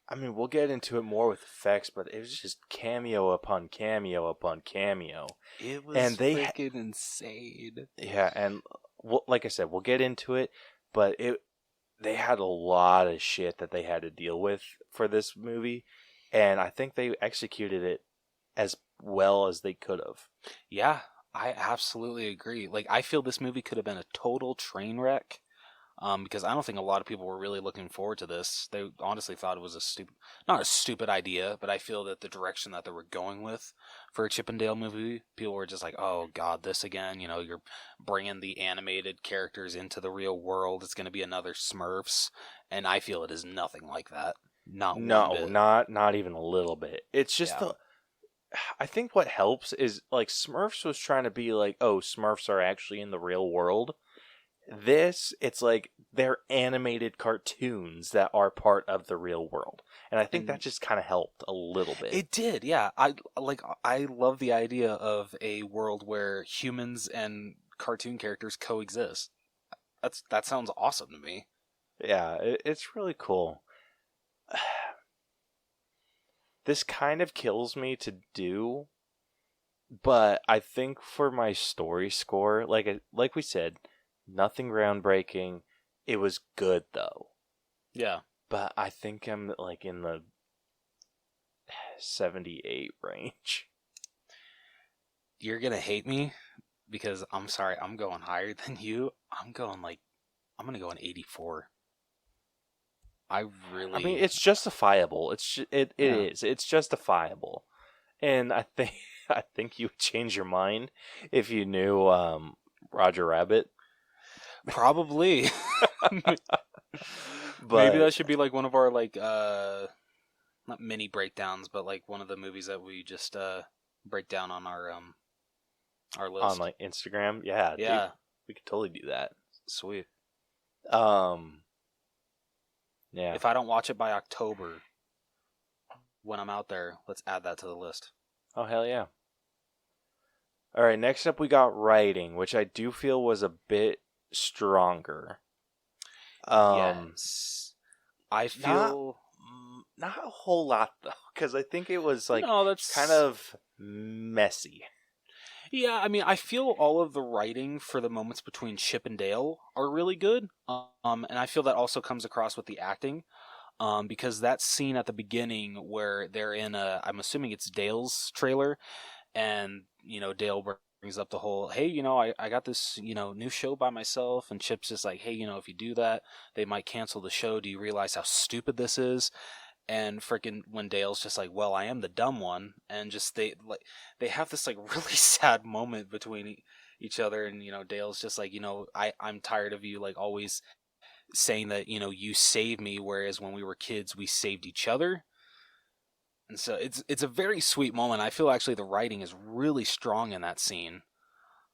I mean, we'll get into it more with effects, but it was just cameo upon cameo upon cameo. It was freaking insane. Yeah, and like I said, we'll get into it, but they had a lot of shit that they had to deal with for this movie, and I think they executed it as well as they could have. Yeah, I absolutely agree. Like, I feel this movie could have been a total train wreck. Because I don't think a lot of people were really looking forward to this. They honestly thought it was not a stupid idea, but I feel that the direction that they were going with for a Chip and Dale movie, people were just like, oh god, this again, you're bringing the animated characters into the real world, it's going to be another Smurfs, and I feel it is nothing like that. Not even a little bit. It's just I think what helps is, like, Smurfs was trying to be like, oh, Smurfs are actually in the real world. It's like they're animated cartoons that are part of the real world. And I think that just kind of helped a little bit. It did, yeah. I love the idea of a world where humans and cartoon characters coexist. That sounds awesome to me. Yeah, it's really cool. This kind of kills me to do, but I think for my story score, like we said, nothing groundbreaking. It was good though. Yeah. But I think I'm like in the 78 range. You're gonna hate me because I'm sorry, I'm going higher than you. I'm gonna go an 84. I mean, it's justifiable. It is. It's justifiable. And I think you would change your mind if you knew Roger Rabbit. Probably. But maybe that should be like one of our not mini breakdowns, but like one of the movies that we just break down on our list on like Instagram. Yeah, yeah, dude, we could totally do that. Sweet. Yeah. If I don't watch it by October, when I'm out there, let's add that to the list. Oh hell yeah! All right, next up we got writing, which I do feel was a bit stronger. Yes, I feel not a whole lot though, because I think it was like that's kind of messy. Yeah, I mean, I feel all of the writing for the moments between Chip and Dale are really good, and I feel that also comes across with the acting, because that scene at the beginning where they're in I'm assuming it's Dale's trailer, and Dale brings up the whole, hey, I got this, new show by myself, and Chip's just like, hey, if you do that, they might cancel the show. Do you realize how stupid this is? And freaking when Dale's just like, well, I am the dumb one, and just they have this like really sad moment between each other, and Dale's just like, I'm tired of you like always saying that you saved me, whereas when we were kids we saved each other. And so it's a very sweet moment. I feel actually the writing is really strong in that scene,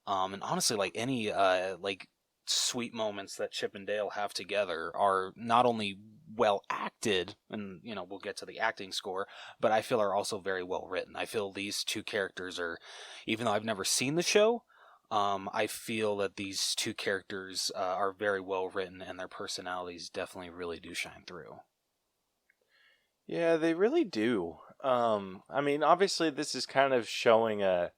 and honestly, like any like sweet moments that Chip and Dale have together are not only well acted, and we'll get to the acting score, but I feel are also very well written. I feel these two characters are, even though I've never seen the show, I feel that these two characters are very well written, and their personalities definitely really do shine through. Yeah, they really do. I mean, obviously this is kind of showing a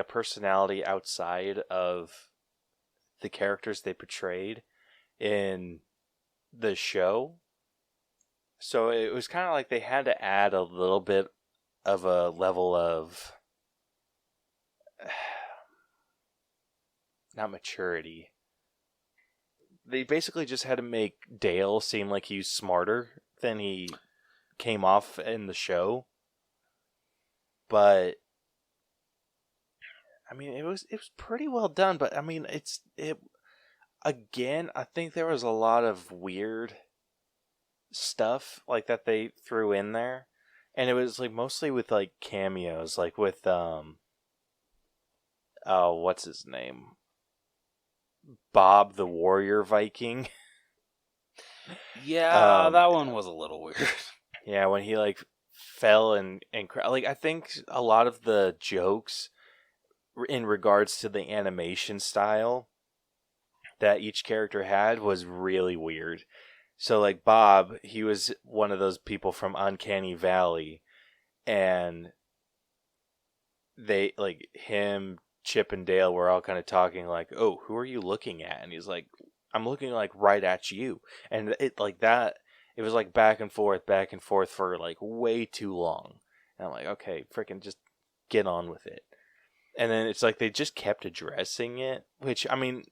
personality outside of the characters they portrayed in the show. So it was kind of like they had to add a little bit of a level of not maturity. They basically just had to make Dale seem like he's smarter than he came off in the show. But I mean, it was pretty well done. But I mean, again. I think there was a lot of weird stuff like that they threw in there, and it was like mostly with like cameos, like with what's his name? Bob the Warrior Viking. Yeah, that one was a little weird. Yeah, when he like fell and like I think a lot of the jokes in regards to the animation style that each character had was really weird. So like Bob, he was one of those people from Uncanny Valley, and they like him, Chip and Dale were all kind of talking like, "Oh, who are you looking at?" And he's like, "I'm looking like right at you." And it like that, it was like back and forth for like way too long. And I'm like, okay, freaking just get on with it. And then it's like they just kept addressing it, which I mean,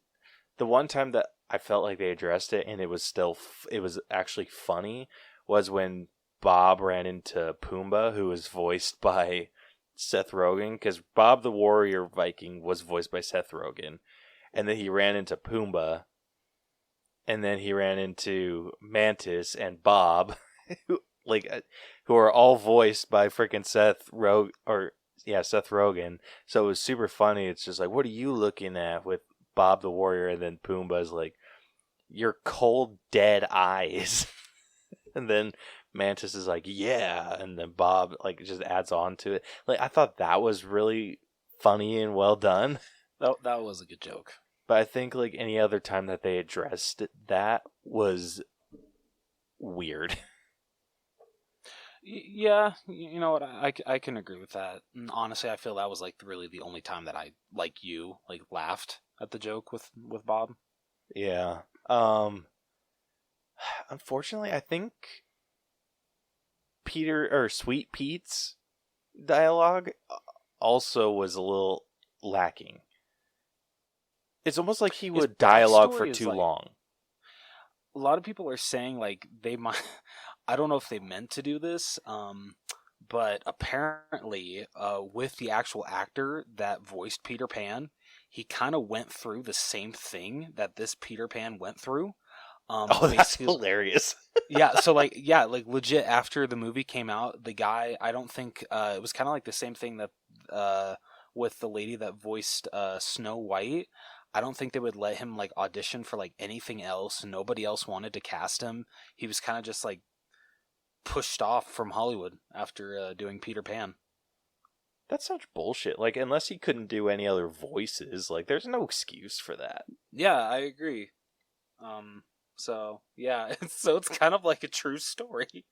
the one time that I felt like they addressed it and it was still it was actually funny was when Bob ran into Pumbaa, who was voiced by Seth Rogen, because Bob the Warrior Viking was voiced by Seth Rogen, and then he ran into Pumbaa, and then he ran into Mantis and Bob, who are all voiced by freaking Seth Rogen. So it was super funny. It's just like, what are you looking at with Bob the Warrior? And then Pumbaa's like, your cold, dead eyes. And then Mantis is like, yeah. And then Bob like just adds on to it. Like, I thought that was really funny and well done. That was a good joke. But I think like any other time that they addressed that was weird. Yeah, you know what? I can agree with that. And honestly, I feel that was like really the only time that I laughed at the joke with Bob. Yeah. Unfortunately, I think Sweet Pete's dialogue also was a little lacking. It's almost like he would dialogue for too long. A lot of people are saying like they might. I don't know if they meant to do this, but apparently, with the actual actor that voiced Peter Pan, he kind of went through the same thing that this Peter Pan went through. That's hilarious. Yeah, so like legit after the movie came out, the guy, I don't think it was kind of like the same thing that with the lady that voiced Snow White. I don't think they would let him like audition for like anything else. Nobody else wanted to cast him. He was kind of just like pushed off from Hollywood after doing Peter Pan. That's such bullshit. Like, unless he couldn't do any other voices, like, there's no excuse for that. Yeah, I agree. So yeah, so it's kind of like a true story.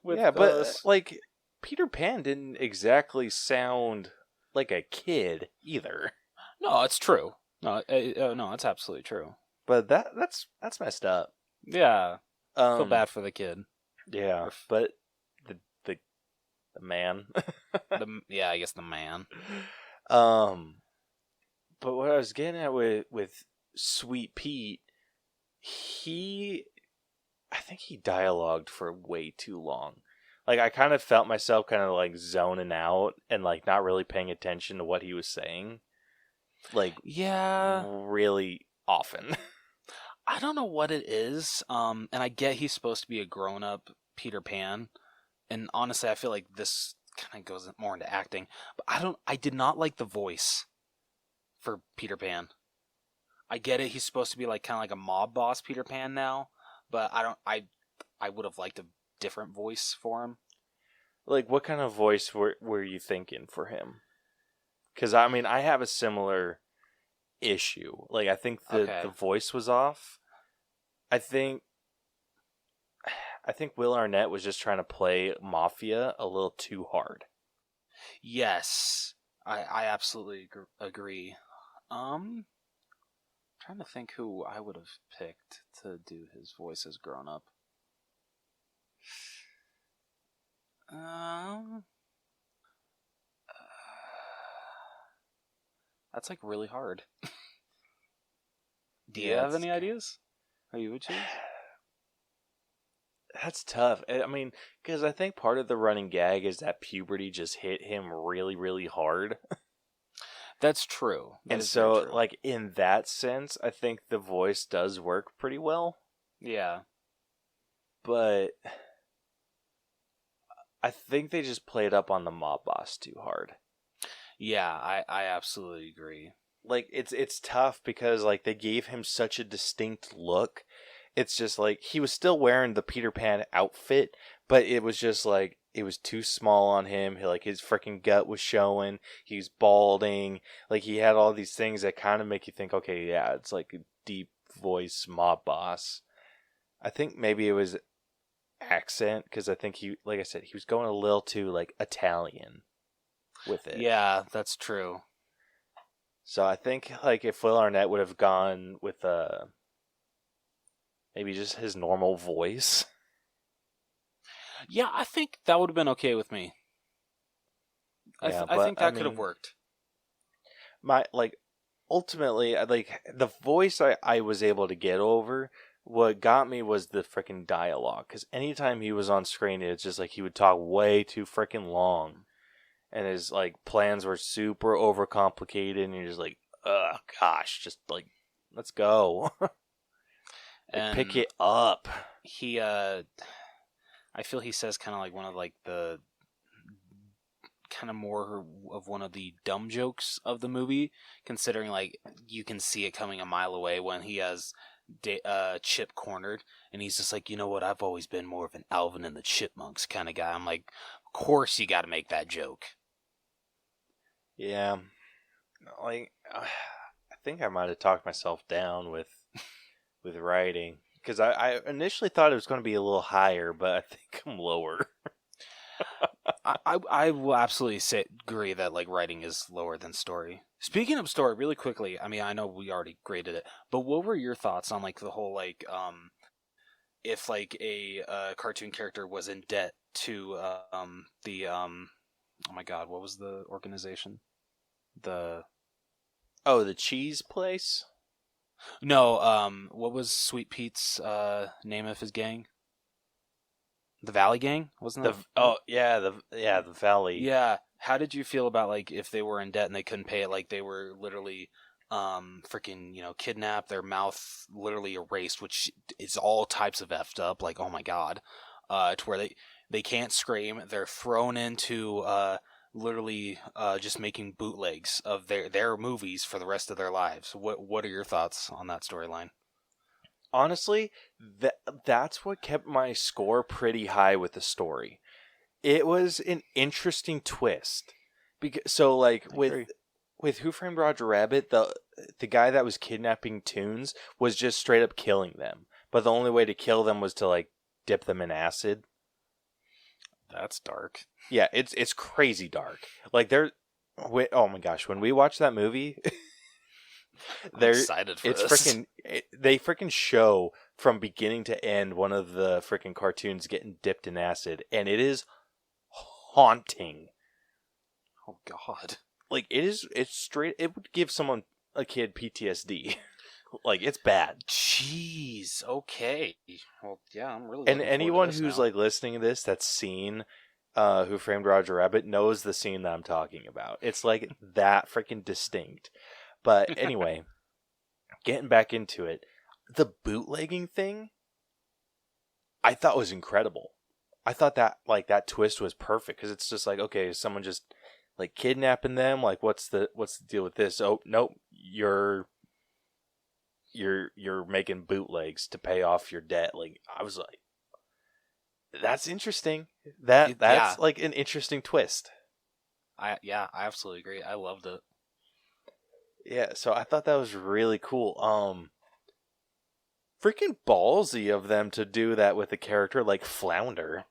But like Peter Pan didn't exactly sound like a kid either. No, it's true. No, no, it's absolutely true. But that's messed up. Yeah, feel bad for the kid. Yeah, but the man. I guess the man. But what I was getting at with Sweet Pete, I think he dialogued for way too long. Like, I kind of felt myself kind of like zoning out and like not really paying attention to what he was saying. Like, yeah, really often. I don't know what it is. And I get he's supposed to be a grown-up Peter Pan, and honestly, I feel like this kind of goes more into acting. But I did not like the voice for Peter Pan. I get it; he's supposed to be like kind of like a mob boss Peter Pan now, but I would have liked a different voice for him. Like, what kind of voice were you thinking for him? Because I mean, I have a similar issue. Like, I think the voice was off. I think Will Arnett was just trying to play Mafia a little too hard. Yes, I absolutely agree. Trying trying to think who I would have picked to do his voice as grown up. That's like really hard. Do you have any ideas? Are you would choose? That's tough. I mean, because I think part of the running gag is that puberty just hit him really, really hard. That's true. And so, like, in that sense, I think the voice does work pretty well. Yeah. But I think they just played up on the mob boss too hard. Yeah, I absolutely agree. Like, it's tough because, like, they gave him such a distinct look. It's just, like, he was still wearing the Peter Pan outfit, but it was just, like, it was too small on him. Like, his freaking gut was showing. He was balding. Like, he had all these things that kind of make you think, okay, yeah, it's like a deep voice mob boss. I think maybe it was accent, because I think he, like I said, he was going a little too, like, Italian with it. Yeah, that's true. So I think, like, if Will Arnett would have gone with maybe just his normal voice. Yeah, I think that would have been okay with me. I think that could have worked. Ultimately, like, the voice I was able to get over, what got me was the freaking dialogue. Because anytime he was on screen, it's just like he would talk way too freaking long. And his, like, plans were super overcomplicated, and you're just like, ugh, gosh, just, like, let's go. And pick it up. He, I feel he says kind of like one of, like, the kind of more of one of the dumb jokes of the movie, considering, like, you can see it coming a mile away when he has Chip cornered, and he's just like, you know what, I've always been more of an Alvin and the Chipmunks kind of guy. I'm like, of course you got to make that joke. Yeah, like, I think I might have talked myself down with writing, because I initially thought it was going to be a little higher, but I think I'm lower. I will absolutely agree that, like, writing is lower than story. Speaking of story, really quickly, I mean, I know we already graded it, but what were your thoughts on, like, the whole, like, if, like, a cartoon character was in debt to oh my god, what was the organization? The cheese place? No, what was Sweet Pete's name of his gang? The Valley Gang, wasn't it? The Valley. Yeah. How did you feel about, like, if they were in debt and they couldn't pay it, like they were literally freaking, kidnapped, their mouth literally erased, which is all types of effed up, like, oh my god. To where they can't scream, they're thrown into literally just making bootlegs of their movies for the rest of their lives. What are your thoughts on that storyline? Honestly, that's what kept my score pretty high with the story. It was an interesting twist. So, like, with Who Framed Roger Rabbit, the guy that was kidnapping Toons was just straight up killing them. But the only way to kill them was to, like, dip them in acid. That's dark. Yeah, it's crazy dark. Like, oh my gosh, when we watched that movie, I'm excited for this. They freaking show from beginning to end one of the freaking cartoons getting dipped in acid, and it is haunting. Oh god. Like, it's straight, it would give a kid PTSD. Like, it's bad. Jeez. Okay. Well, yeah, I'm really. And anyone who's like listening to this that's seen Who Framed Roger Rabbit knows the scene that I'm talking about. It's like that freaking distinct. But anyway, getting back into it, the bootlegging thing, I thought was incredible. I thought that, like, that twist was perfect, because it's just like, okay, is someone just, like, kidnapping them? Like, what's the deal with this? Oh, nope, you're making bootlegs to pay off your debt. Like, I was like, that's interesting. That's like an interesting twist. I absolutely agree. I loved it. Yeah, so I thought that was really cool. Freaking ballsy of them to do that with a character like Flounder.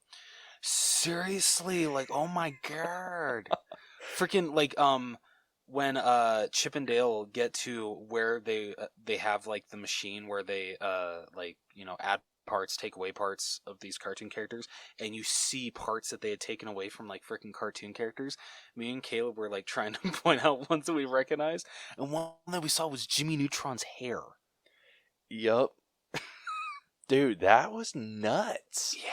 Seriously, like, oh my god. Freaking, like, when Chip and Dale get to where they have like the machine where they like, you know, add parts, take away parts of these cartoon characters, and you see parts that they had taken away from like freaking cartoon characters. Me and Caleb were like trying to point out ones that we recognized, and one that we saw was Jimmy Neutron's hair. Yup. Dude, that was nuts. Yeah.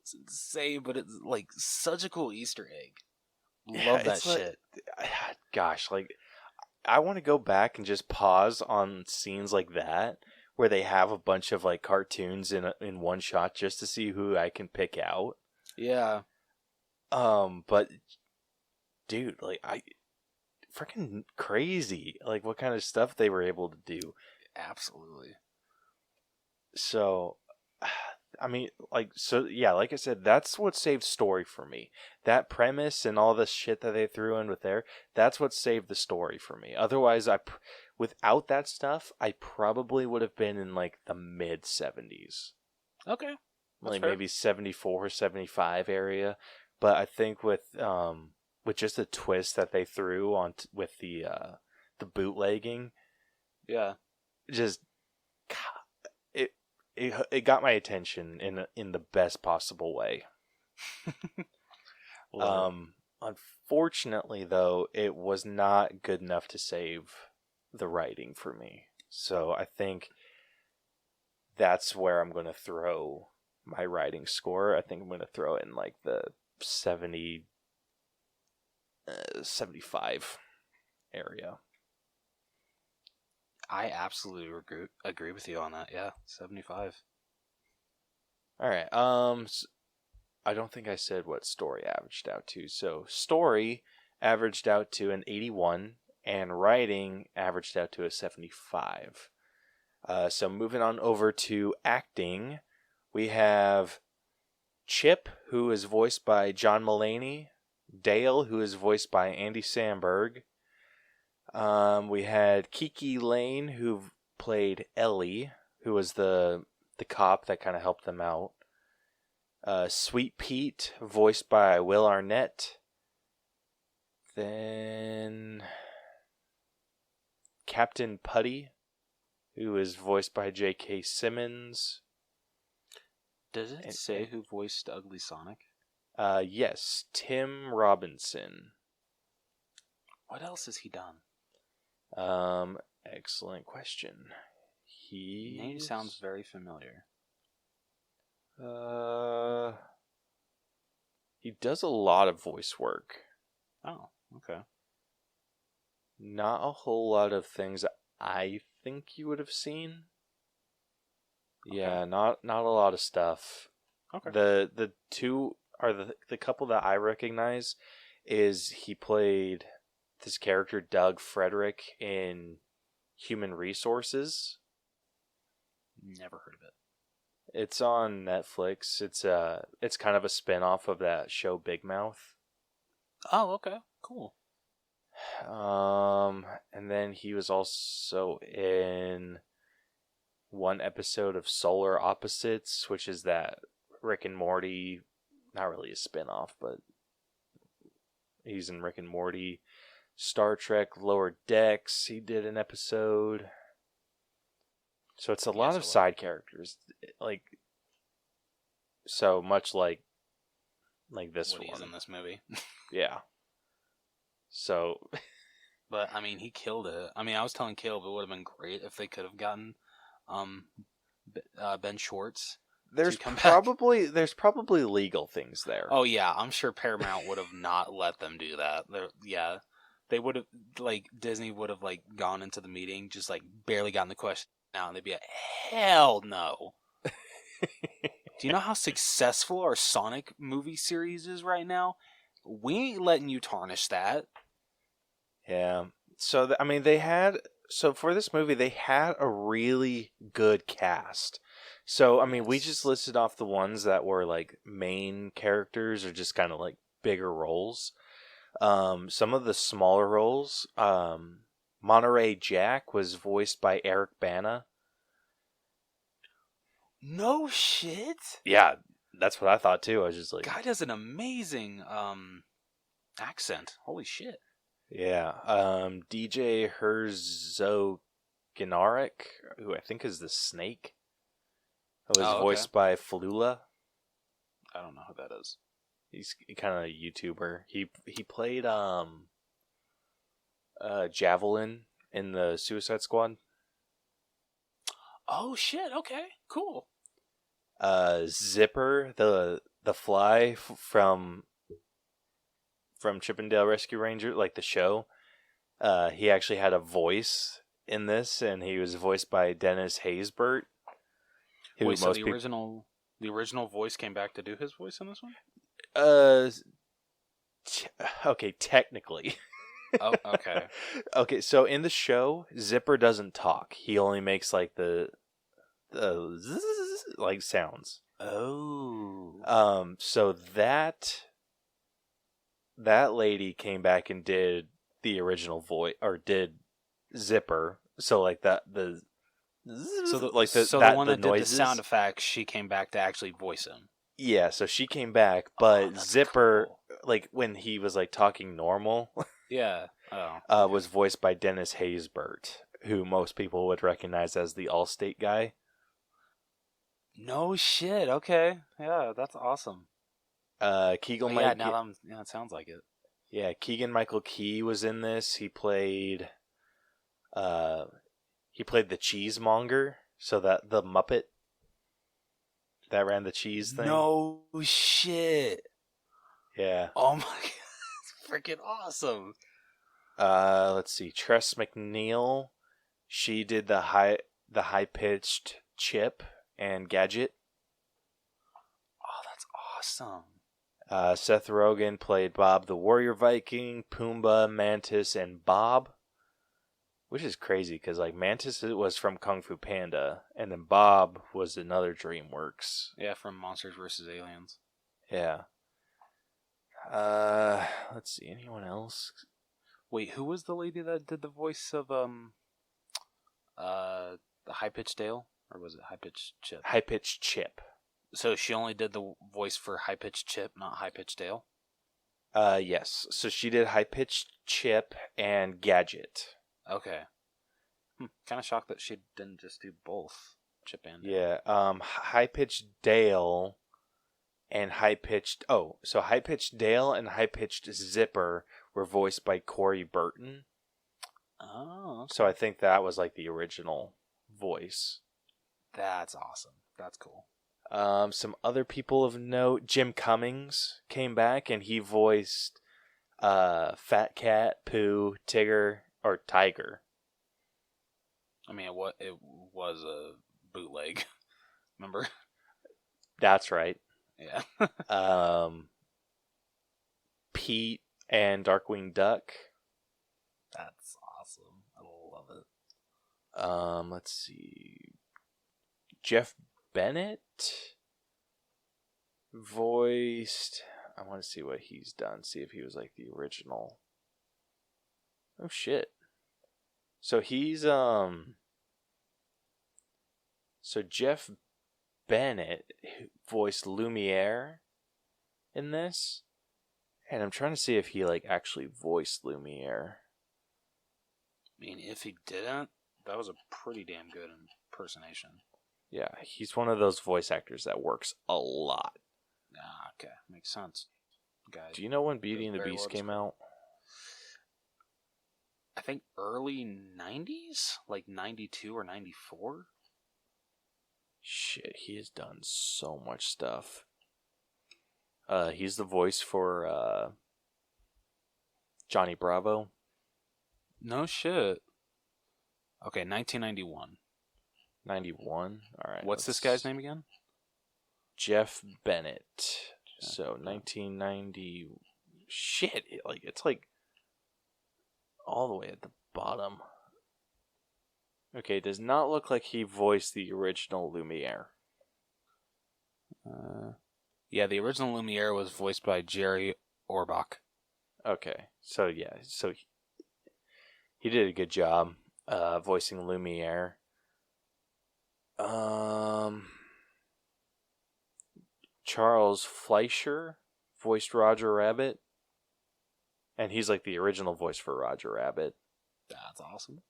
It's insane, but it's like such a cool Easter egg. Yeah, Love that it's like- shit. Gosh, like, I want to go back and just pause on scenes like that where they have a bunch of like cartoons in one shot just to see who I can pick out. Yeah. But dude, like, freaking crazy, like what kind of stuff they were able to do. Absolutely. So, I mean, like, so yeah, like I said, that's what saved story for me. That premise and all the shit that they threw in with there, that's what saved the story for me. Otherwise, without that stuff, I probably would have been in like the mid 70s. Okay. Like fair. maybe 74, 75 area. But I think with just the twist that they threw on with the bootlegging, Yeah. just it got my attention in the best possible way. Unfortunately, though, it was not good enough to save the writing for me. So I think that's where I'm going to throw my writing score. I think I'm going to throw it in like the 75 area. I absolutely agree with you on that. Yeah, 75. All right. I don't think I said what story averaged out to. So story averaged out to an 81, and writing averaged out to a 75. So moving on over to acting, we have Chip, who is voiced by John Mulaney, Dale, who is voiced by Andy Samberg. We had Kiki Lane, who played Ellie, who was the cop that kind of helped them out. Sweet Pete, voiced by Will Arnett. Then Captain Putty, who is voiced by J.K. Simmons. Does it say who voiced Ugly Sonic? Yes, Tim Robinson. What else has he done? Excellent question. Name sounds very familiar. He does a lot of voice work. Oh, okay. Not a whole lot of things I think you would have seen. Okay. Yeah, not a lot of stuff. Okay. The two are the couple that I recognize is he played this character Doug Frederick in Human Resources. Never heard of it. It's on Netflix. It's kind of a spin-off of that show Big Mouth. Oh, okay. Cool. And then he was also in one episode of Solar Opposites, which is that Rick and Morty, not really a spin-off, but he's in Rick and Morty. Star Trek Lower Decks, he did an episode. So it's a lot of side characters, like, so much like this Woody's one in this movie. Yeah. So, but I mean, he killed it. I mean, I was telling Caleb it would have been great if they could have gotten Ben Schwartz. there's probably legal things there. Oh yeah, I'm sure Paramount would have not let them do that. Yeah, they would have, like, Disney would have like gone into the meeting, just like barely gotten the question out, and they'd be like, hell no. Do you know how successful our Sonic movie series is right now? We ain't letting you tarnish that. Yeah. So I mean, for this movie they had a really good cast. So I mean, we just listed off the ones that were like main characters or just kind of like bigger roles. Some of the smaller roles, Monterey Jack was voiced by Eric Bana. No shit. Yeah, that's what I thought too. I was just like, Guy does an amazing accent. Holy shit. Yeah. DJ Herzog Gennaric, who I think is the Snake, was Oh, okay. voiced by Falula. I don't know who that is. He's kind of a YouTuber. He played Javelin in the Suicide Squad. Oh shit! Okay, cool. Zipper, the fly from Chippendale Rescue Ranger, like the show. He actually had a voice in this, and he was voiced by Dennis Haysbert. Wait, so the original voice came back to do his voice in this one? Okay, technically. Oh, okay. Okay, so in the show, Zipper doesn't talk. He only makes like the zzz, like sounds. Oh. So that lady came back and did the original voice, or did Zipper. So like the the one that did noises. the sound effects, she came back to actually voice him. Yeah, so she came back, but that's Zipper, cool. like when he was like talking normal, Yeah. Oh. was voiced by Dennis Haysbert, who most people would recognize as the Allstate guy. No shit. Okay. Yeah, that's awesome. Keegan it sounds like it. Yeah, Keegan Michael Key was in this. He played the cheesemonger, so that the Muppet that ran the cheese thing. No shit. Yeah. Oh my god. Freaking awesome. Let's see. Tress MacNeille. She did the high pitched Chip and Gadget. Oh, that's awesome. Seth Rogen played Bob the Warrior Viking, Pumbaa, Mantis, and Bob. Which is crazy because like Mantis was from Kung Fu Panda, and then Bob was another DreamWorks. Yeah, from Monsters vs. Aliens. Yeah. Let's see. Anyone else? Wait, who was the lady that did the voice of the High Pitched Dale, or was it High Pitched Chip? High pitched Chip. So she only did the voice for High Pitched Chip, not High Pitched Dale. Yes. So she did high pitched Chip and Gadget. Okay. Kind of shocked that she didn't just do both Chip and Dale. Yeah. High pitched Dale and high pitched Dale and high pitched Zipper were voiced by Corey Burton. Oh. Okay. So I think that was like the original voice. That's awesome. That's cool. Some other people of note, Jim Cummings came back and he voiced Fat Cat, Pooh, Tiger. I mean, it was a bootleg. Remember? That's right. Yeah. Pete and Darkwing Duck. That's awesome. I love it. Let's see. Jeff Bennett voiced. I want to see what he's done. See if he was like the original. Oh shit. So he's So Jeff Bennett voiced Lumiere in this, and I'm trying to see if he like actually voiced Lumiere. I mean, if he didn't, that was a pretty damn good impersonation. Yeah, he's one of those voice actors that works a lot. Ah, okay, makes sense. Guys, do you know when Beauty and the Beast came out? I think early 90s, like 92 or 94. Shit, he has done so much stuff. He's the voice for Johnny Bravo. No shit. Okay, 1991. 91? Alright. What's this guy's name again? Jeff Bennett. So, 1990... Shit, it's like all the way at the bottom. Okay, does not look like he voiced the original Lumiere. Yeah, the original Lumiere was voiced by Jerry Orbach. Okay, so yeah, he did a good job voicing Lumiere. Charles Fleischer voiced Roger Rabbit. And he's like the original voice for Roger Rabbit. That's awesome.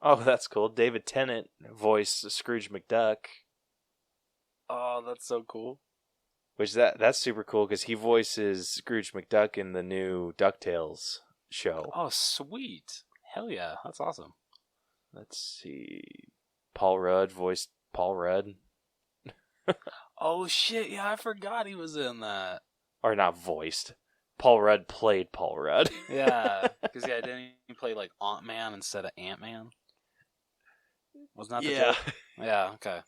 Oh, that's cool. David Tennant voiced Scrooge McDuck. Oh, that's so cool. Which that's super cool because he voices Scrooge McDuck in the new DuckTales show. Oh, sweet. Hell yeah. That's awesome. Let's see. Paul Rudd voiced Paul Rudd. Oh, shit. Yeah, I forgot he was in that. Or not voiced. Paul Rudd played Paul Rudd. Yeah. Because, didn't he play, like, Ant-Man instead of Ant-Man? Wasn't that the joke? Yeah, okay.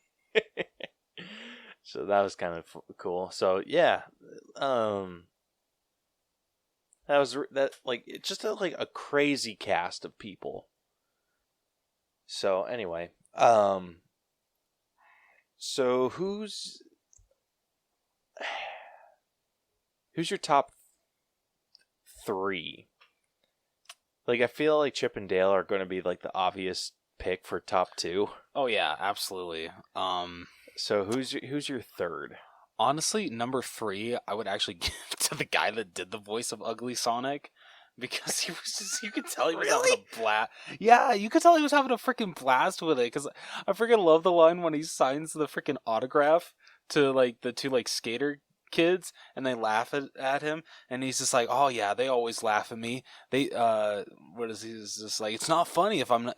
So that was kind of cool. So, yeah. That was, like, it's just like a crazy cast of people. So, anyway. So who's your top 3? Like, I feel like Chip and Dale are going to be like the obvious pick for top 2. Oh yeah, absolutely. So who's your third? Honestly, number 3, I would actually give to the guy that did the voice of Ugly Sonic. Because he was just, you could tell he was having a blast. Yeah, you could tell he was having a freaking blast with it. Because I freaking love the line when he signs the freaking autograph to, like, the 2, like, skater kids. And they laugh at him. And he's just like, oh, yeah, they always laugh at me. They, what is he? He's just like, it's not funny if I'm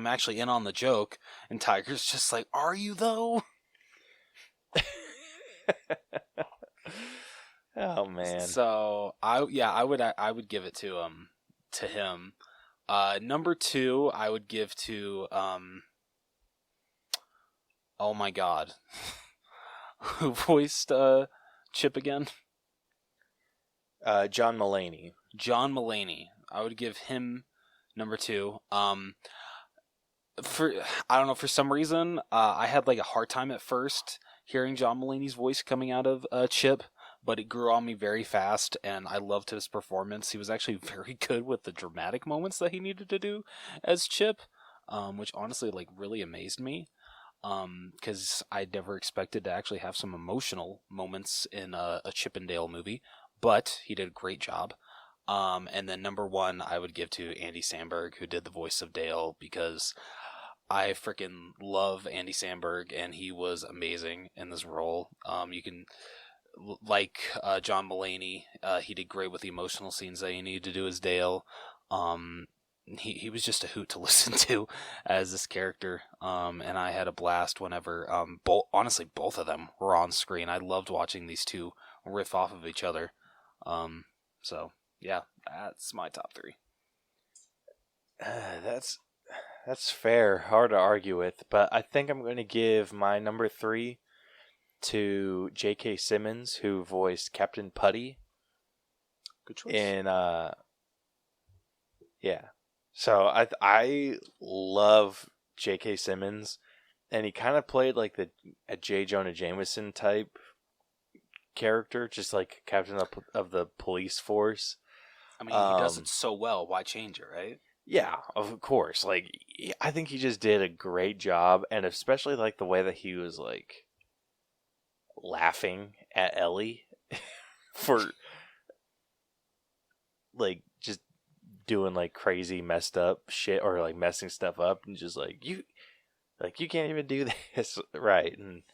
actually in on the joke. And Tiger's just like, are you, though? Oh man. So I would give it to him. Number 2 I would give to oh my god. Who voiced Chip again? John Mulaney. John Mulaney. I would give him number 2. For I don't know, for some reason I had like a hard time at first hearing John Mulaney's voice coming out of Chip. But it grew on me very fast, and I loved his performance. He was actually very good with the dramatic moments that he needed to do as Chip, which honestly, like, really amazed me. Because I never expected to actually have some emotional moments in a Chip and Dale movie, but he did a great job. And then number 1, I would give to Andy Samberg, who did the voice of Dale, because I freaking love Andy Samberg, and he was amazing in this role. You can... Like John Mulaney, he did great with the emotional scenes that he needed to do as Dale. He was just a hoot to listen to as this character, and I had a blast whenever honestly both of them were on screen. I loved watching these two riff off of each other. So yeah, that's my top 3. That's fair. Hard to argue with, but I think I'm going to give my number 3 to J.K. Simmons, who voiced Captain Putty. Good choice. And yeah, so I love J.K. Simmons, and he kind of played like a J. Jonah Jameson type character, just like captain of the police force. I mean, he does it so well. Why change it, right? Yeah, of course. Like, I think he just did a great job, and especially like the way that he was like laughing at Ellie for like just doing like crazy messed up shit or like messing stuff up, and just like you can't even do this right, and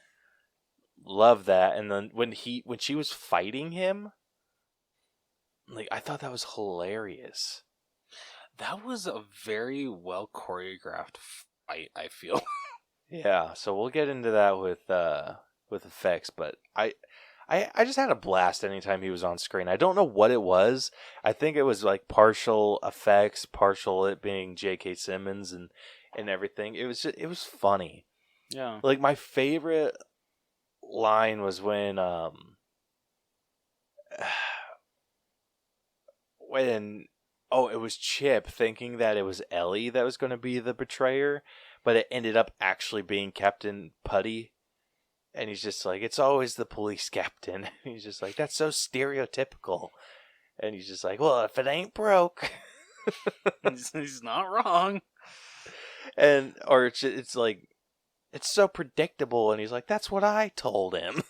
love that. And then when she was fighting him, like, I thought that was hilarious. That was a very well choreographed fight, I feel. Yeah, so we'll get into that with effects, but I just had a blast anytime he was on screen. I don't know what it was. I think it was like partial effects, partial it being J.K. Simmons and everything. It was funny. Yeah. Like, my favorite line was when it was Chip thinking that it was Ellie that was going to be the betrayer, but it ended up actually being Captain Putty. And he's just like, it's always the police captain. And he's just like, that's so stereotypical. And he's just like, well, if it ain't broke. He's not wrong. Or it's like, it's so predictable. And he's like, that's what I told him.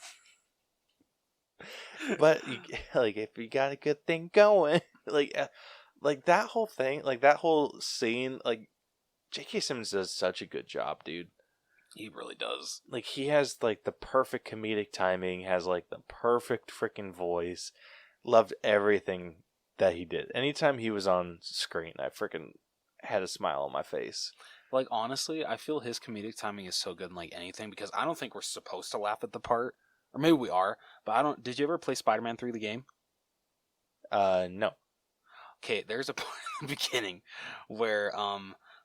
But like, if you got a good thing going, like that whole thing, like that whole scene, like J.K. Simmons does such a good job, dude. He really does. Like, he has like the perfect comedic timing, has like the perfect freaking voice. Loved everything that he did. Anytime he was on screen, I freaking had a smile on my face. Like, honestly, I feel his comedic timing is so good in like anything because I don't think we're supposed to laugh at the part, or maybe we are, but I don't. Did you ever play Spider-Man 3 the game? No. Okay, there's a point in the beginning where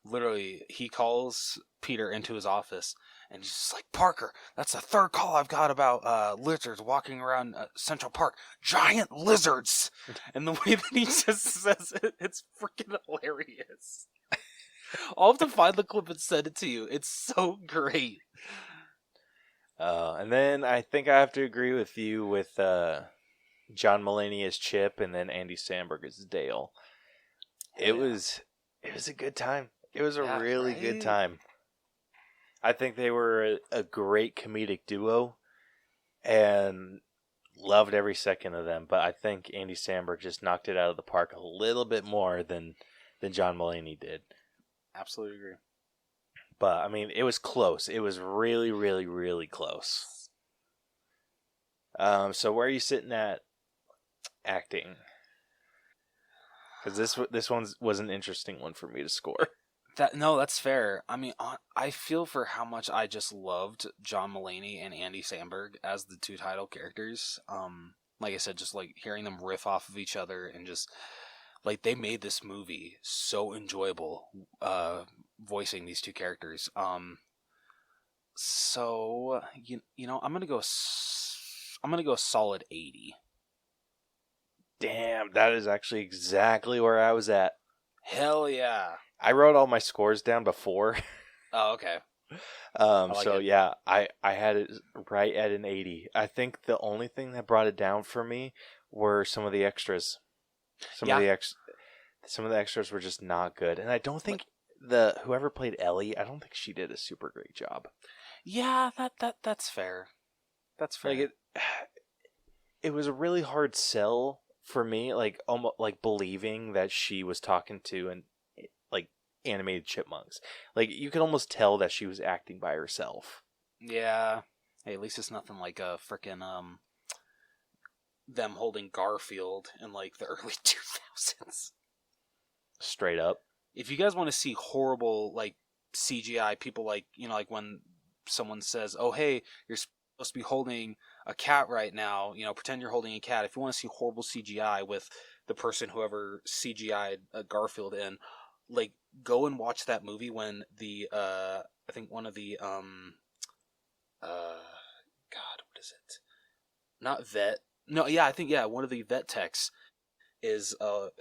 literally he calls Peter into his office and he's just like, Parker, that's the third call I've got about lizards walking around Central Park. Giant lizards! And the way that he just says it, it's freaking hilarious. I'll have to find the clip and send it to you. It's so great. And then I think I have to agree with you with John Mulaney as Chip and then Andy Samberg as Dale. It was a good time. It was a really good time. I think they were a great comedic duo and loved every second of them. But I think Andy Samberg just knocked it out of the park a little bit more than John Mulaney did. Absolutely agree. But, I mean, it was close. It was really, really, really close. So where are you sitting at acting? Because this one was an interesting one for me to score. That's fair. I mean, I feel for how much I just loved John Mulaney and Andy Samberg as the two title characters. Like I said, just like hearing them riff off of each other and just like they made this movie so enjoyable. Voicing these two characters. So you know, I'm gonna go a solid 80. Damn, that is actually exactly where I was at. Hell yeah. I wrote all my scores down before. Oh, okay. So yeah, I had it right at an 80. I think the only thing that brought it down for me were some of the extras. Some of the extras were just not good. And I don't think whoever played Ellie, I don't think she did a super great job. Yeah, that's fair. That's fair. Like it was a really hard sell for me, like almost like believing that she was talking to and like animated chipmunks. Like you could almost tell that she was acting by herself. Yeah. Hey, at least it's nothing like a frickin' them holding Garfield in like the early 2000s. Straight up. If you guys want to see horrible like CGI, people like, you know, like when someone says, "Oh, hey, you're supposed to be holding a cat right now, you know, pretend you're holding a cat." If you want to see horrible CGI with the person whoever CGI'd Garfield in, like, go and watch that movie when the I think one of the God, what is it? Not vet. No, yeah, I think one of the vet techs is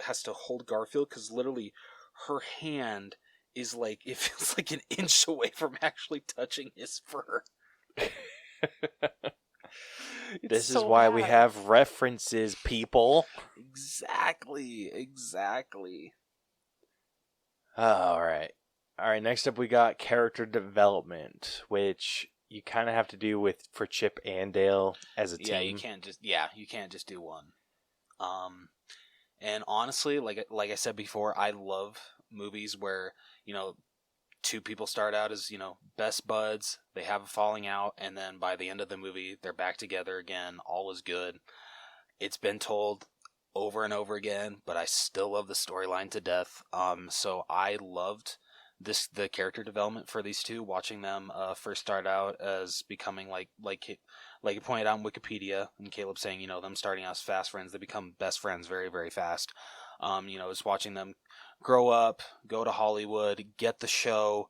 has to hold Garfield because literally her hand is like, it feels like an inch away from actually touching his fur. This is why we have references, people. Exactly. All right. Next up, we got character development, which you kind of have to do for Chip and Dale as a team. Yeah, you can't just do one. And honestly, like I said before, I love movies where, you know, two people start out as, you know, best buds, they have a falling out, and then by the end of the movie, they're back together again, all is good. It's been told over and over again, but I still love the storyline to death. So I loved the character development for these two, watching them first start out as becoming like you pointed out in Wikipedia, and Caleb saying, you know, them starting out as fast friends, they become best friends very, very fast. You know, just watching them grow up, go to Hollywood, get the show,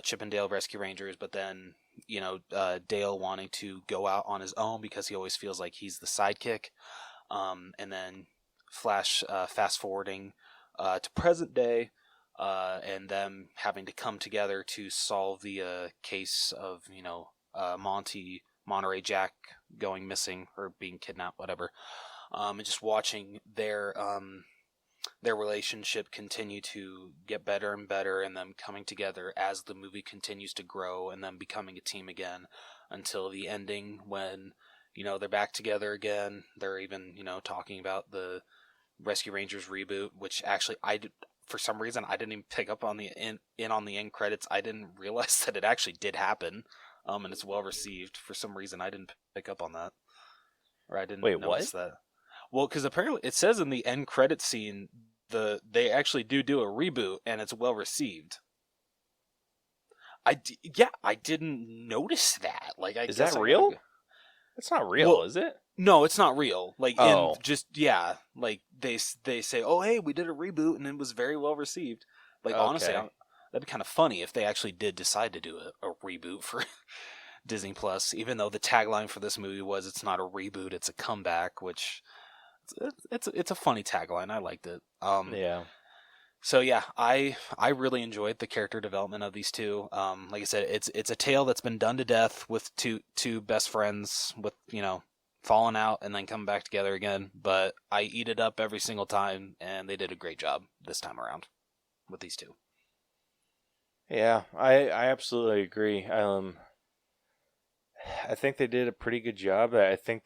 Chip and Dale Rescue Rangers, but then, you know, Dale wanting to go out on his own because he always feels like he's the sidekick. And then fast forwarding to present day, and them having to come together to solve the case of, you know, Monterey Jack going missing or being kidnapped, whatever. And just watching their relationship continue to get better and better, and them coming together as the movie continues to grow, and them becoming a team again until the ending when, they're back together again. They're even, talking about the Rescue Rangers reboot, which actually for some reason I didn't even pick up on the on the end credits. I didn't realize that it actually did happen, and it's well received. For some reason, I didn't pick up on that, or I didn't notice that. Well, because apparently it says in the end credit scene they actually do a reboot, and it's well received. I didn't notice that. Like, is that real? It's not real, is it? No, it's not real. Like, like they say, oh, hey, we did a reboot and it was very well received. Like, honestly, that'd be kind of funny if they actually did decide to do a reboot for Disney Plus, even though the tagline for this movie was "It's not a reboot, it's a comeback," which it's a funny tagline. I liked it. Yeah. So yeah, I really enjoyed the character development of these two. Like I said, it's a tale that's been done to death with two best friends with falling out and then coming back together again. But I eat it up every single time, and they did a great job this time around with these two. Yeah, I absolutely agree. I think they did a pretty good job. I think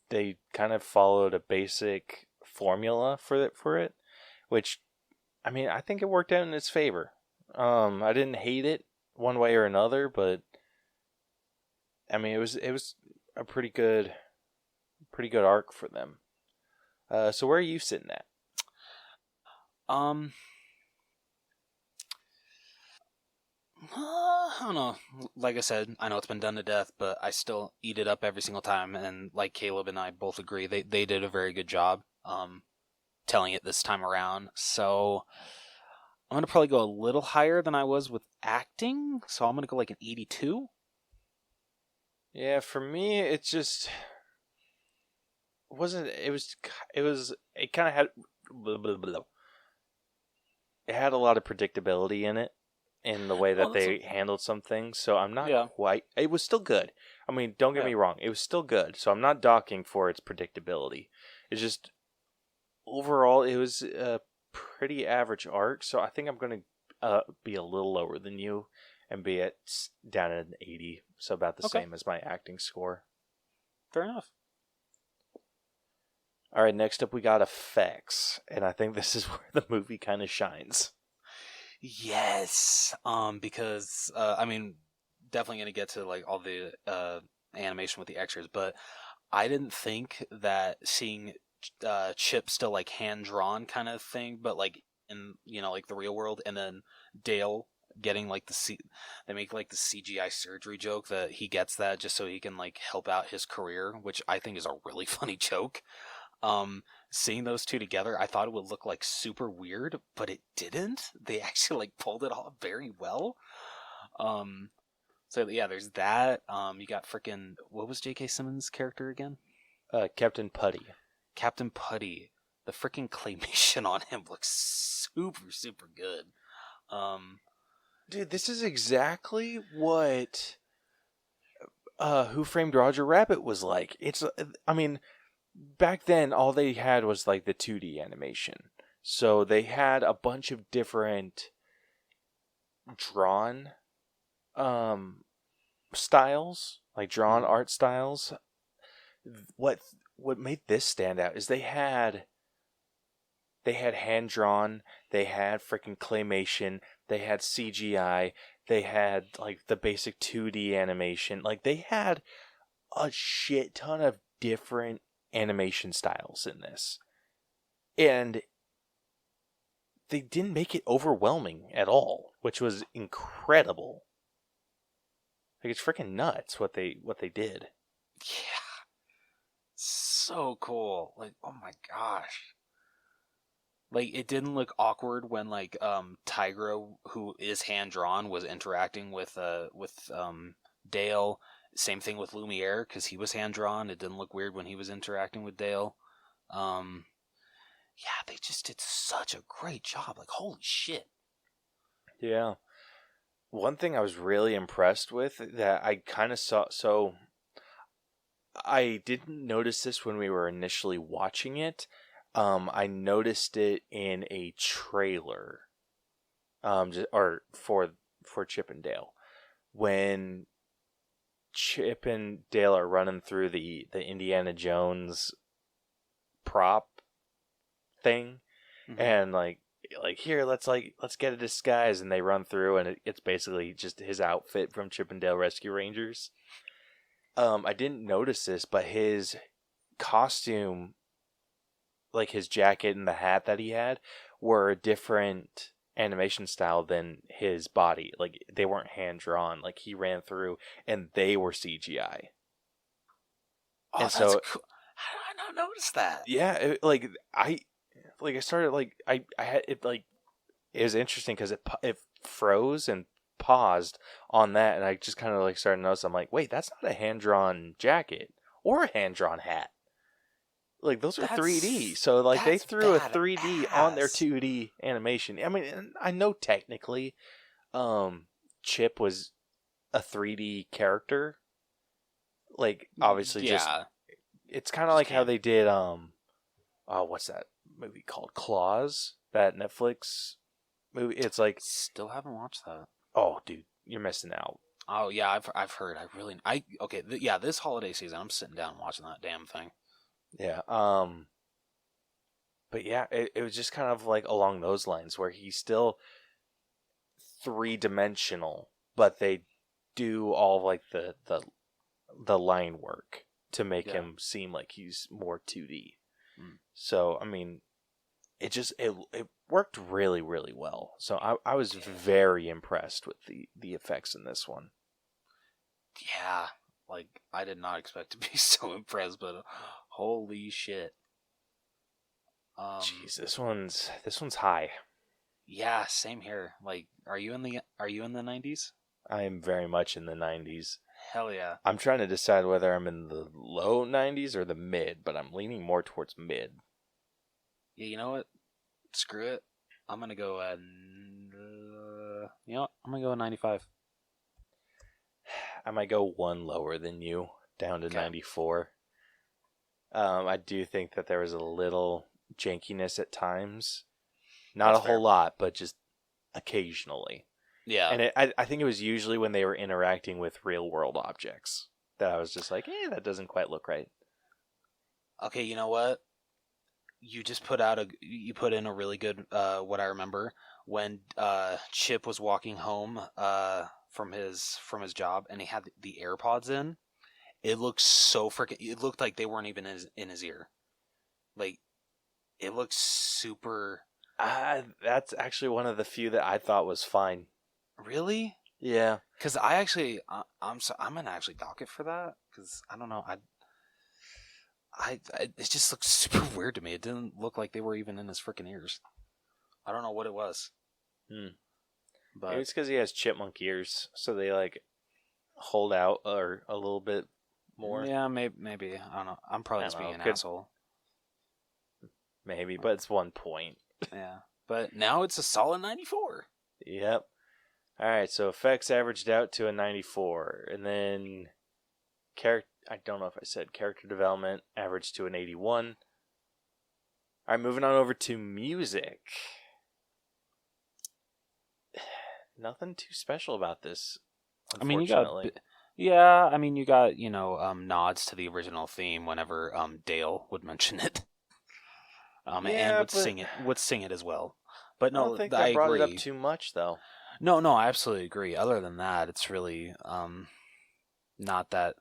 they kind of followed a basic formula for it, which, I mean, I think it worked out in its favor. I didn't hate it one way or another, but I mean, it was a pretty good arc for them. So where are you sitting at? I don't know. Like I said, I know it's been done to death, but I still eat it up every single time. And like Caleb and I both agree, they did a very good job telling it this time around. So I'm going to probably go a little higher than I was with acting. So I'm going to go like an 82. Yeah, for me, it just wasn't. It kind of had. It had a lot of predictability in it, in the way that they handled some things. So I'm not quite. It was still good. I mean, don't get me wrong. It was still good. So I'm not docking for its predictability. It's just overall, it was a pretty average arc. So I think I'm going to be a little lower than you and be down at an 80. So about the same as my acting score. Fair enough. All right, next up we got effects, and I think this is where the movie kind of shines. Yes, because I mean, definitely going to get to like all the animation with the extras, but I didn't think that seeing Chip still like hand drawn kind of thing, but like in like the real world, and then Dale getting like they make like the CGI surgery joke that he gets that just so he can like help out his career, which I think is a really funny joke. Seeing those two together, I thought it would look like super weird, but it didn't. They actually like pulled it off very well. So yeah, there's that. You got freaking, what was J.K. Simmons' character again? Captain Putty. Captain Putty. The freaking claymation on him looks super, super good. Dude, this is exactly what Who Framed Roger Rabbit was like. I mean, back then all they had was like the 2D animation. So they had a bunch of different drawn styles, like drawn art styles. What made this stand out is they had hand drawn, they had freaking claymation, they had CGI, they had like the basic 2D animation. Like they had a shit ton of different animation styles in this. And they didn't make it overwhelming at all, which was incredible. Like it's freaking nuts what they did. Yeah. So cool. Like, oh my gosh. Like, it didn't look awkward when, like, Tigra, who is hand-drawn, was interacting with Dale. Same thing with Lumiere, because he was hand-drawn. It didn't look weird when he was interacting with Dale. Yeah, they just did such a great job. Like, holy shit. Yeah. One thing I was really impressed with that I kind of saw... So, I didn't notice this when we were initially watching it. I noticed it in a trailer, for Chip and Dale, when Chip and Dale are running through the Indiana Jones prop thing, and like here, let's get a disguise, and they run through, and it's basically just his outfit from Chip and Dale Rescue Rangers. I didn't notice this, but his costume, like his jacket and the hat that he had, were a different animation style than his body. Like, they weren't hand drawn. Like, he ran through and they were CGI. Oh, and that's so cool. How did I not notice that? Yeah, I started I had it, like, it was interesting because it froze and paused on that, and I just kind of like started to notice. I'm like, wait, that's not a hand drawn jacket or a hand drawn hat. Like, those are 3D. So like they threw a 3D on their 2D animation. I mean, I know technically Chip was a 3D character. Like, obviously, just it's kind of like how they did what's that movie called? Claws, that Netflix movie. It's like, still haven't watched that. Oh, dude, you're missing out. Oh yeah, I've heard. This holiday season, I'm sitting down and watching that damn thing. Yeah. But yeah, it was just kind of like along those lines where he's still 3-dimensional, but they do all like the line work to make him seem like he's more 2D. So, I mean, it worked really, really well. So I was very impressed with the effects in this one. Yeah, like, I did not expect to be so impressed, but holy shit. Jeez, this one's high. Yeah, same here. Like, are you in the 90s? I am very much in the 90s. Hell yeah. I'm trying to decide whether I'm in the low 90s or the mid, but I'm leaning more towards mid. Yeah, you know what? Screw it. I'm gonna go at I'm gonna go at 95. I might go one lower than you, down to 94. I do think that there was a little jankiness at times. Not a whole lot, but just occasionally. Yeah. And I think it was usually when they were interacting with real world objects that I was just like, that doesn't quite look right. Okay, you know what? You just put in a really good what I remember when Chip was walking home from his job, and he had the AirPods in. It looked so freaking. It looked like they weren't even in his ear. Like, it looked super. That's actually one of the few that I thought was fine. Really? Yeah. Because I actually, I'm gonna actually dock it for that, because I don't know, it just looked super weird to me. It didn't look like they were even in his freaking ears. I don't know what it was. But maybe it's because he has chipmunk ears, so they like hold out or a little bit more. Yeah, maybe. I don't know. I'm probably just being an asshole. Maybe, but it's 1 point. Yeah, but now it's a solid 94. Yep. All right, so effects averaged out to a 94, and then I don't know if I said character development averaged to an 81. All right, moving on over to music. Nothing too special about this, unfortunately. you got nods to the original theme whenever Dale would mention it. And would sing it as well. But no, I don't think I brought it up too much, though. No, I absolutely agree. Other than that, it's really not that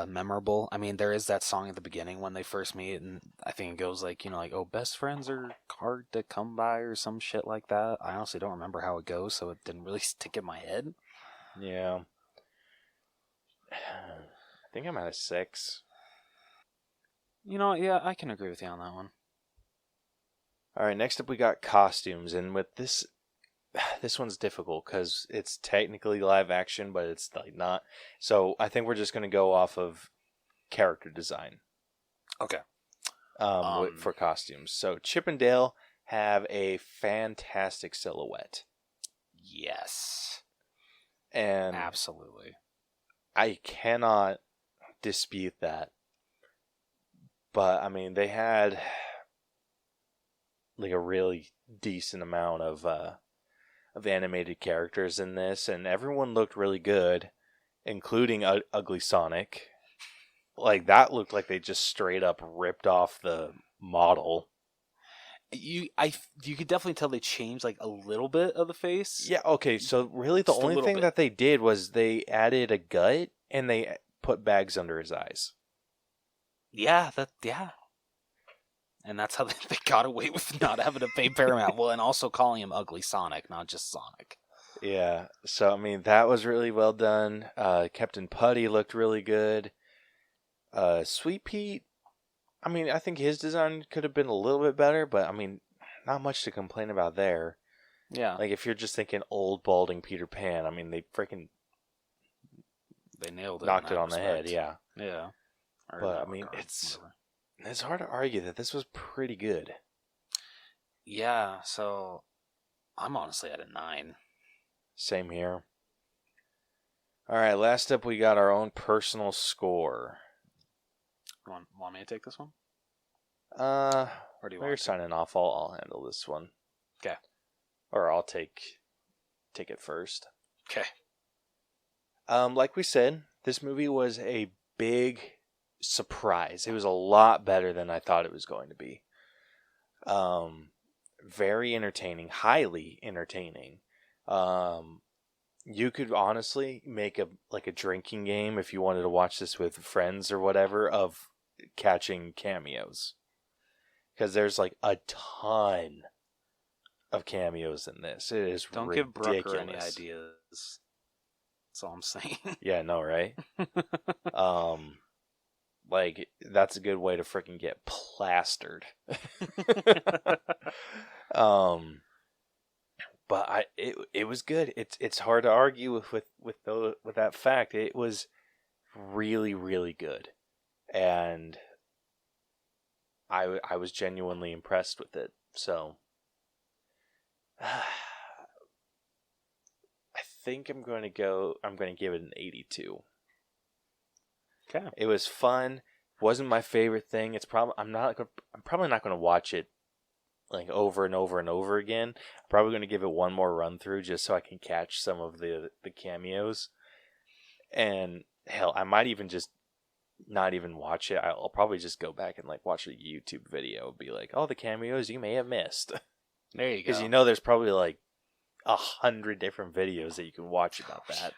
memorable. I mean, there is that song at the beginning when they first meet, and I think it goes like, oh, best friends are hard to come by or some shit like that. I honestly don't remember how it goes, so it didn't really stick in my head. Yeah. I think I'm at a 6. Yeah, I can agree with you on that one. All right, next up we got costumes, and with this one's difficult because it's technically live action, but it's like not. So I think we're just going to go off of character design. Okay. For costumes. So Chip and Dale have a fantastic silhouette. Yes. And absolutely. I cannot dispute that. But I mean, they had like a really decent amount of animated characters in this, and everyone looked really good including Ugly Sonic. Like, that looked like they just straight up ripped off the model. You could definitely tell they changed like a little bit of the face. Yeah, okay, so really the Just a only little thing bit. that they did was they added a gut and they put bags under his eyes. Yeah. And that's how they got away with not having to pay Paramount. Well, and also calling him Ugly Sonic, not just Sonic. Yeah, so I mean, that was really well done. Captain Putty looked really good. Sweet Pete, I mean, I think his design could have been a little bit better, but I mean, not much to complain about there. Yeah. Like, if you're just thinking old, balding Peter Pan, I mean, they nailed it. knocked it on the head, yeah. Yeah. But, I mean, it's hard to argue that this was pretty good. Yeah, so I'm honestly at a 9. Same here. Alright, last up we got our own personal score. Want me to take this one? Or do you you're want signing off, I'll handle this one. Okay. Or I'll take it first. Okay. Like we said, this movie was a big surprise. It was a lot better than I thought it was going to be. Very entertaining, highly entertaining. You could honestly make a drinking game if you wanted to watch this with friends or whatever of catching cameos. Because there's like a ton of cameos in this. It is Don't ridiculous. give Brooker any ideas. That's all I'm saying. Yeah, no, right? Like, that's a good way to freaking get plastered. But it was good. It's hard to argue with that fact. It was really, really good, and I was genuinely impressed with it. So I think I'm going to give it an 82. Okay. It was fun. Wasn't my favorite thing. I'm probably not going to watch it like over and over and over again. I'm probably going to give it one more run through just so I can catch some of the cameos. And hell, I might even just not even watch it. I'll probably just go back and like watch a YouTube video, be like, "Oh, the cameos you may have missed." There you go. Because there's probably like 100 different videos that you can watch about that.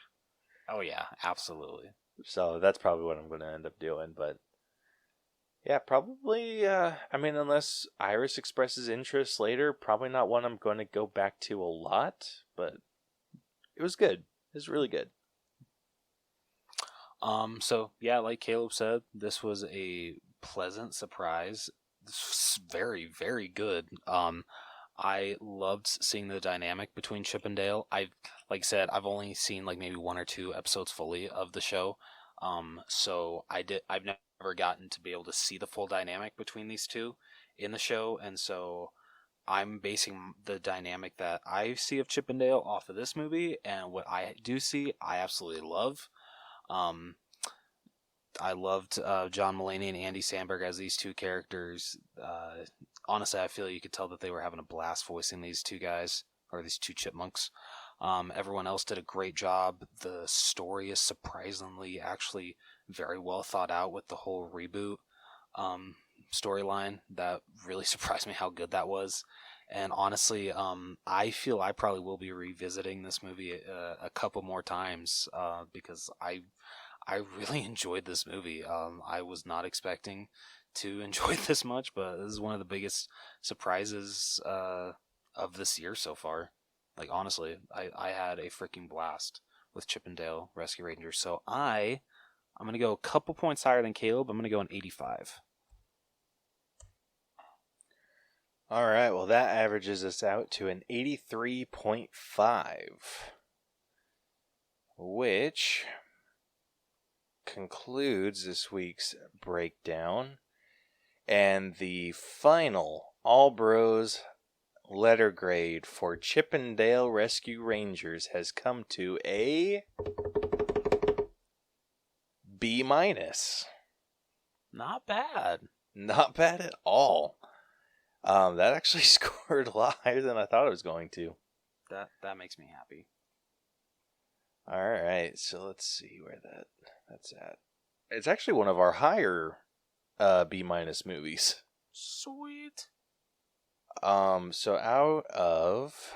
Oh yeah, absolutely. So that's probably what I'm going to end up doing. But yeah, probably. I mean, unless Iris expresses interest later, probably not one I'm going to go back to a lot. But it was good. It was really good. So yeah, like Caleb said, this was a pleasant surprise. This was very, very good. I loved seeing the dynamic between Chip and Dale. Like I said, I've only seen like maybe 1 or 2 episodes fully of the show. So I've never gotten to be able to see the full dynamic between these two in the show, and so I'm basing the dynamic that I see of Chip and Dale off of this movie, and what I do see, I absolutely love. I loved John Mulaney and Andy Samberg as these two characters. Honestly, I feel you could tell that they were having a blast voicing these two guys, or these two chipmunks. Everyone else did a great job. The story is surprisingly actually very well thought out with the whole reboot storyline. That really surprised me how good that was. And honestly, I feel I probably will be revisiting this movie a couple more times because I really enjoyed this movie. I was not expecting to enjoy this much, but this is one of the biggest surprises of this year so far. Like, honestly, I had a freaking blast with Chip and Dale Rescue Rangers. So I'm going to go a couple points higher than Caleb. I'm going to go an 85. All right, well, that averages us out to an 83.5, which concludes this week's breakdown. And the final All Bros letter grade for Chip and Dale Rescue Rangers has come to a B-. Not bad. Not bad at all. That actually scored a lot higher than I thought it was going to. That makes me happy. All right, so let's see where that's at. It's actually one of our higher B- movies. Sweet. So out of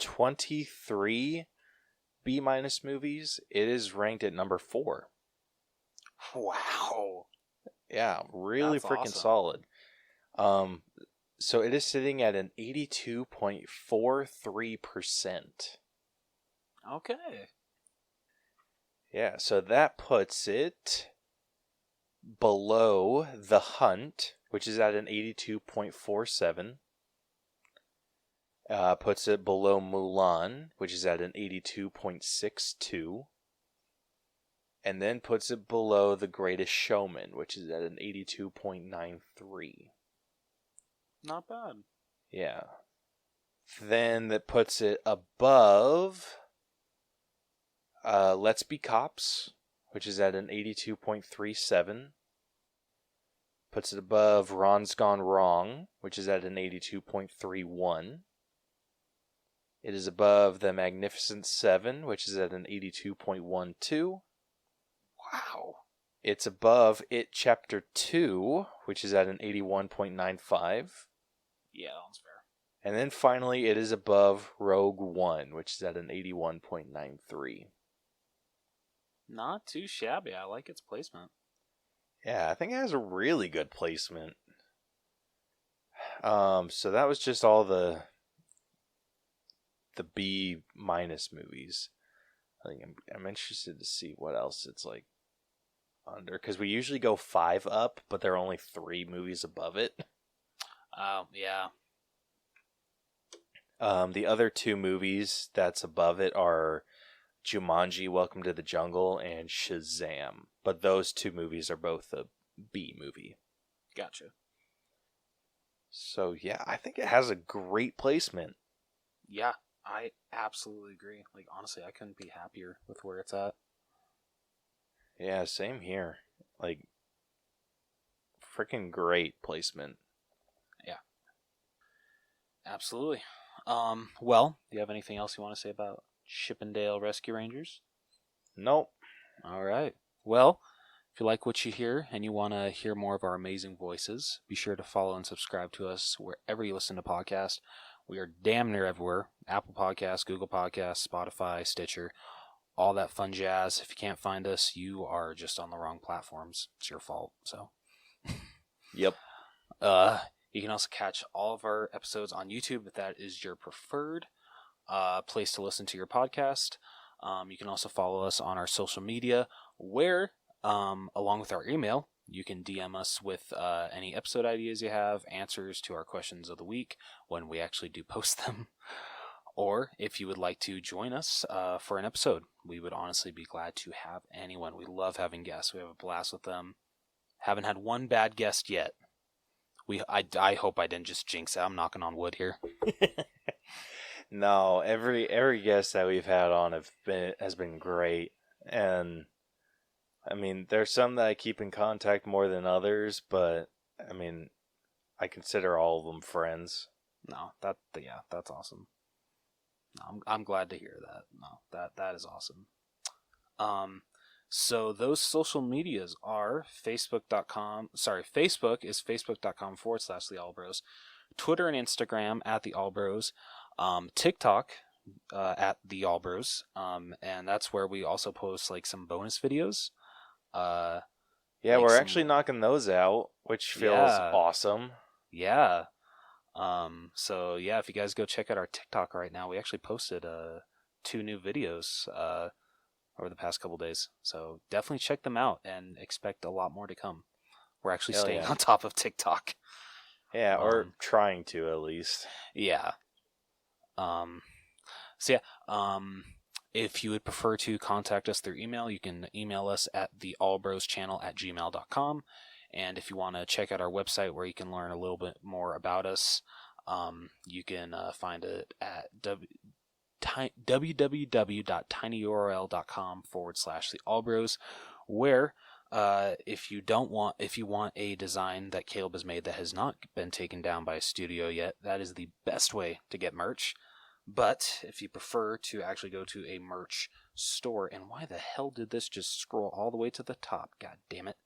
23 B- movies, it is ranked at number 4. Wow. Yeah, really That's freaking awesome. solid. So it is sitting at an 82.43%. Okay. Yeah, so that puts it below The Hunt, which is at an 82.47. Puts it below Mulan, which is at an 82.62. And then puts it below The Greatest Showman, which is at an 82.93. Not bad. Yeah. Then that puts it above Let's Be Cops, which is at an 82.37. Puts it above Ron's Gone Wrong, which is at an 82.31. It is above The Magnificent Seven, which is at an 82.12. Wow. It's above It Chapter 2, which is at an 81.95. Yeah, that's fair. And then finally, it is above Rogue One, which is at an 81.93. Not too shabby. I like its placement. Yeah, I think it has a really good placement. So that was just all the B- movies. I think I'm interested to see what else it's like under, because we usually go 5 up, but there are only 3 movies above it. Oh, yeah. The other 2 movies that's above it are Jumanji: Welcome to the Jungle and Shazam. But those 2 movies are both a B movie. Gotcha. So yeah, I think it has a great placement. Yeah, I absolutely agree. Like, honestly, I couldn't be happier with where it's at. Yeah, same here. Like, freaking great placement. Yeah. Absolutely. Well, do you have anything else you want to say about Chippendale Rescue Rangers? Nope. All right. Well, if you like what you hear and you want to hear more of our amazing voices, be sure to follow and subscribe to us wherever you listen to podcasts. We are damn near everywhere. Apple Podcasts, Google Podcasts, Spotify, Stitcher, all that fun jazz. If you can't find us, you are just on the wrong platforms. It's your fault. So, Yep. you can also catch all of our episodes on YouTube if that is your preferred place to listen to your podcast. You can also follow us on our social media, where, along with our email, you can DM us with any episode ideas you have, answers to our questions of the week when we actually do post them. Or if you would like to join us for an episode, we would honestly be glad to have anyone. We love having guests. We have a blast with them. Haven't had one bad guest yet. I hope I didn't just jinx it. I'm knocking on wood here. No, every guest that we've had on has been great, and I mean, there's some that I keep in contact more than others, but I mean, I consider all of them friends. No, that's awesome. No, I'm glad to hear that. No, that is awesome. So those social medias are Facebook is Facebook.com/The Allbros. Twitter and Instagram at The Allbros. TikTok at The Allbros. And that's where we also post like some bonus videos. Yeah, like we're actually knocking those out, which feels awesome. Yeah. So yeah, if you guys go check out our TikTok right now, we actually posted 2 new videos over the past couple days. So definitely check them out and expect a lot more to come. We're actually staying on top of TikTok. Yeah, or trying to at least. Yeah. If you would prefer to contact us through email, you can email us at theallbroschannel@gmail.com. And if you want to check out our website where you can learn a little bit more about us, you can find it at www.tinyurl.com/theallbros, where if you want a design that Caleb has made that has not been taken down by a studio yet, that is the best way to get merch. But if you prefer to actually go to a merch store, and why the hell did this just scroll all the way to the top? God damn it.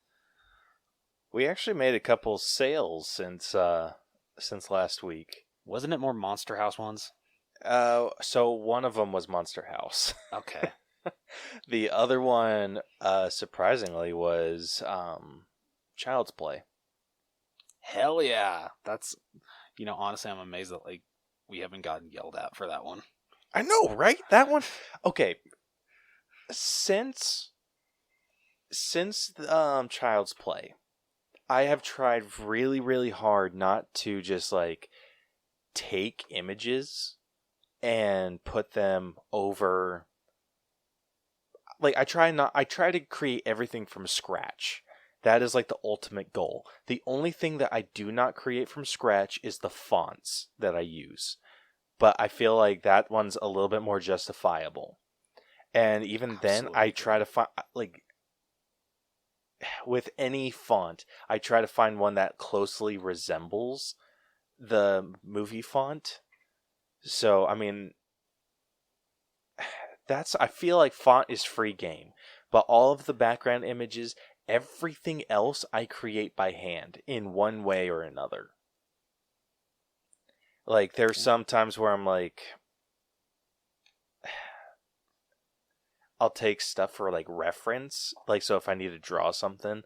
We actually made a couple sales since last week. Wasn't it more Monster House ones? So one of them was Monster House. Okay. The other one, surprisingly, was Child's Play. Hell yeah. That's, honestly, I'm amazed that, we haven't gotten yelled at for that one. I know, right? That one. Okay. Since Child's Play, I have tried really, really hard not to just take images and put them over. I try to create everything from scratch. That is the ultimate goal. The only thing that I do not create from scratch is the fonts that I use. But I feel like that one's a little bit more justifiable. And even then, I try to find, with any font, I try to find one that closely resembles the movie font. So, I mean, I feel like font is free game. But all of the background images, everything else I create by hand in one way or another. There's some times where I'm I'll take stuff for reference. So if I need to draw something,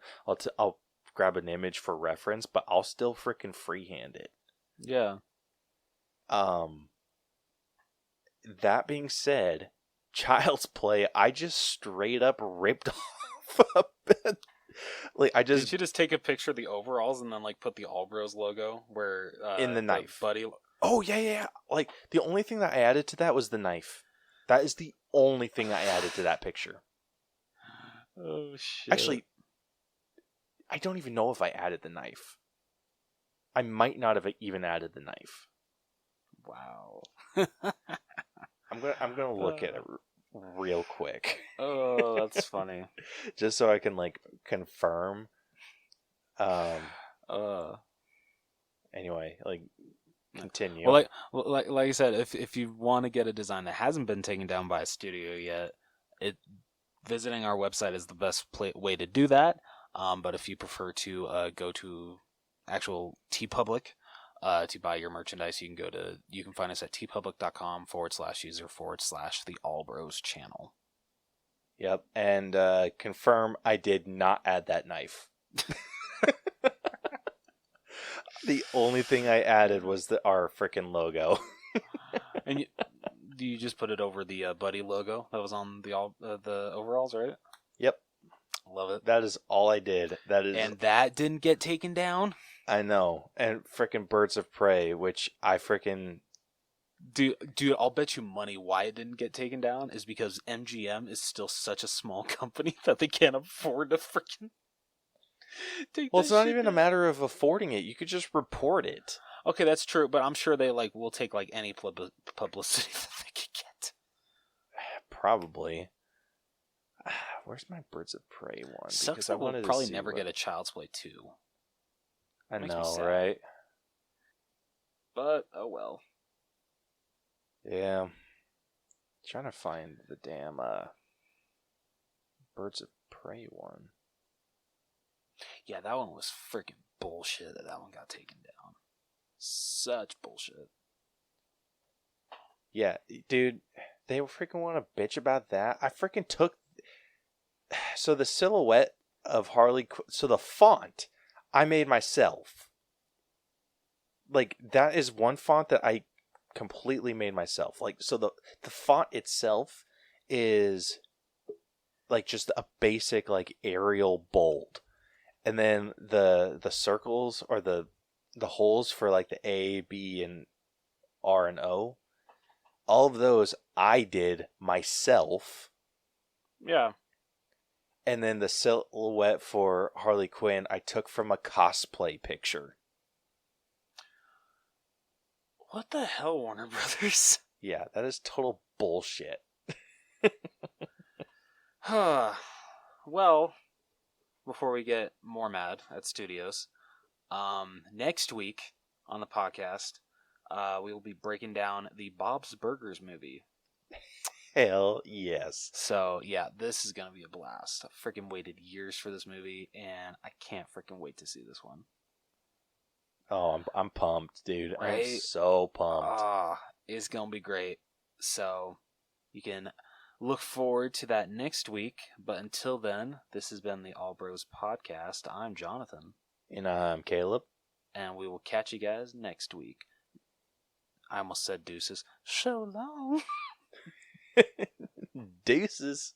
I'll grab an image for reference, but I'll still freaking freehand it. Yeah. That being said, Child's Play, I just straight up ripped off a bit. Did you just take a picture of the overalls and then put the Allbros logo where in the knife? Buddy. Oh yeah. The only thing that I added to that was the knife. That is the only thing I added to that picture. Oh shit. Actually, I don't even know if I added the knife. I might not have even added the knife. Wow. I'm gonna look at it real quick. Oh, that's funny. Just so I can confirm. Anyway, continue. Well, like I said, if you want to get a design that hasn't been taken down by a studio yet, visiting our website is the best way to do that. But if you prefer to go to actual TeePublic to buy your merchandise, you can find us at teepublic.com/user/the Allbros channel. Yep, and confirm I did not add that knife. The only thing I added was our frickin' logo. And do you just put it over the Buddy logo that was on the overalls, right? Yep. Love it. That is all I did. And that didn't get taken down? I know. And frickin' Birds of Prey, which I frickin'... Dude, I'll bet you money why it didn't get taken down is because MGM is still such a small company that they can't afford to frickin' take Well, it's not even down. a matter of affording it. You could just report it. Okay, that's true, but I'm sure they will take any publicity that they could get. Probably. Where's my Birds of Prey one? Sucks that we'll probably never get a Child's Play 2. I Makes me know, sad. right? But, oh well. Yeah. Trying to find the damn Birds of Prey one. Yeah, that one was freaking bullshit that one got taken down. Such bullshit. Yeah, dude, they freaking want to bitch about that. I freaking took... So the silhouette of Harley... So the font, I made myself. That is one font that I completely made myself. So the font itself is just a basic Arial bold. And then the circles or the holes for the A, B, and R and O, all of those I did myself. Yeah. And then the silhouette for Harley Quinn I took from a cosplay picture. What the hell, Warner Brothers? Yeah, that is total bullshit. Well, before we get more mad at studios, next week on the podcast, we will be breaking down the Bob's Burgers movie. Hell yes. So, yeah, this is going to be a blast. I freaking waited years for this movie, and I can't freaking wait to see this one. Oh, I'm pumped, dude. Right? I'm so pumped. It's going to be great. So, you can look forward to that next week. But until then, this has been the All Bros Podcast. I'm Jonathan. And I'm Caleb. And we will catch you guys next week. I almost said deuces. So long. Deuces.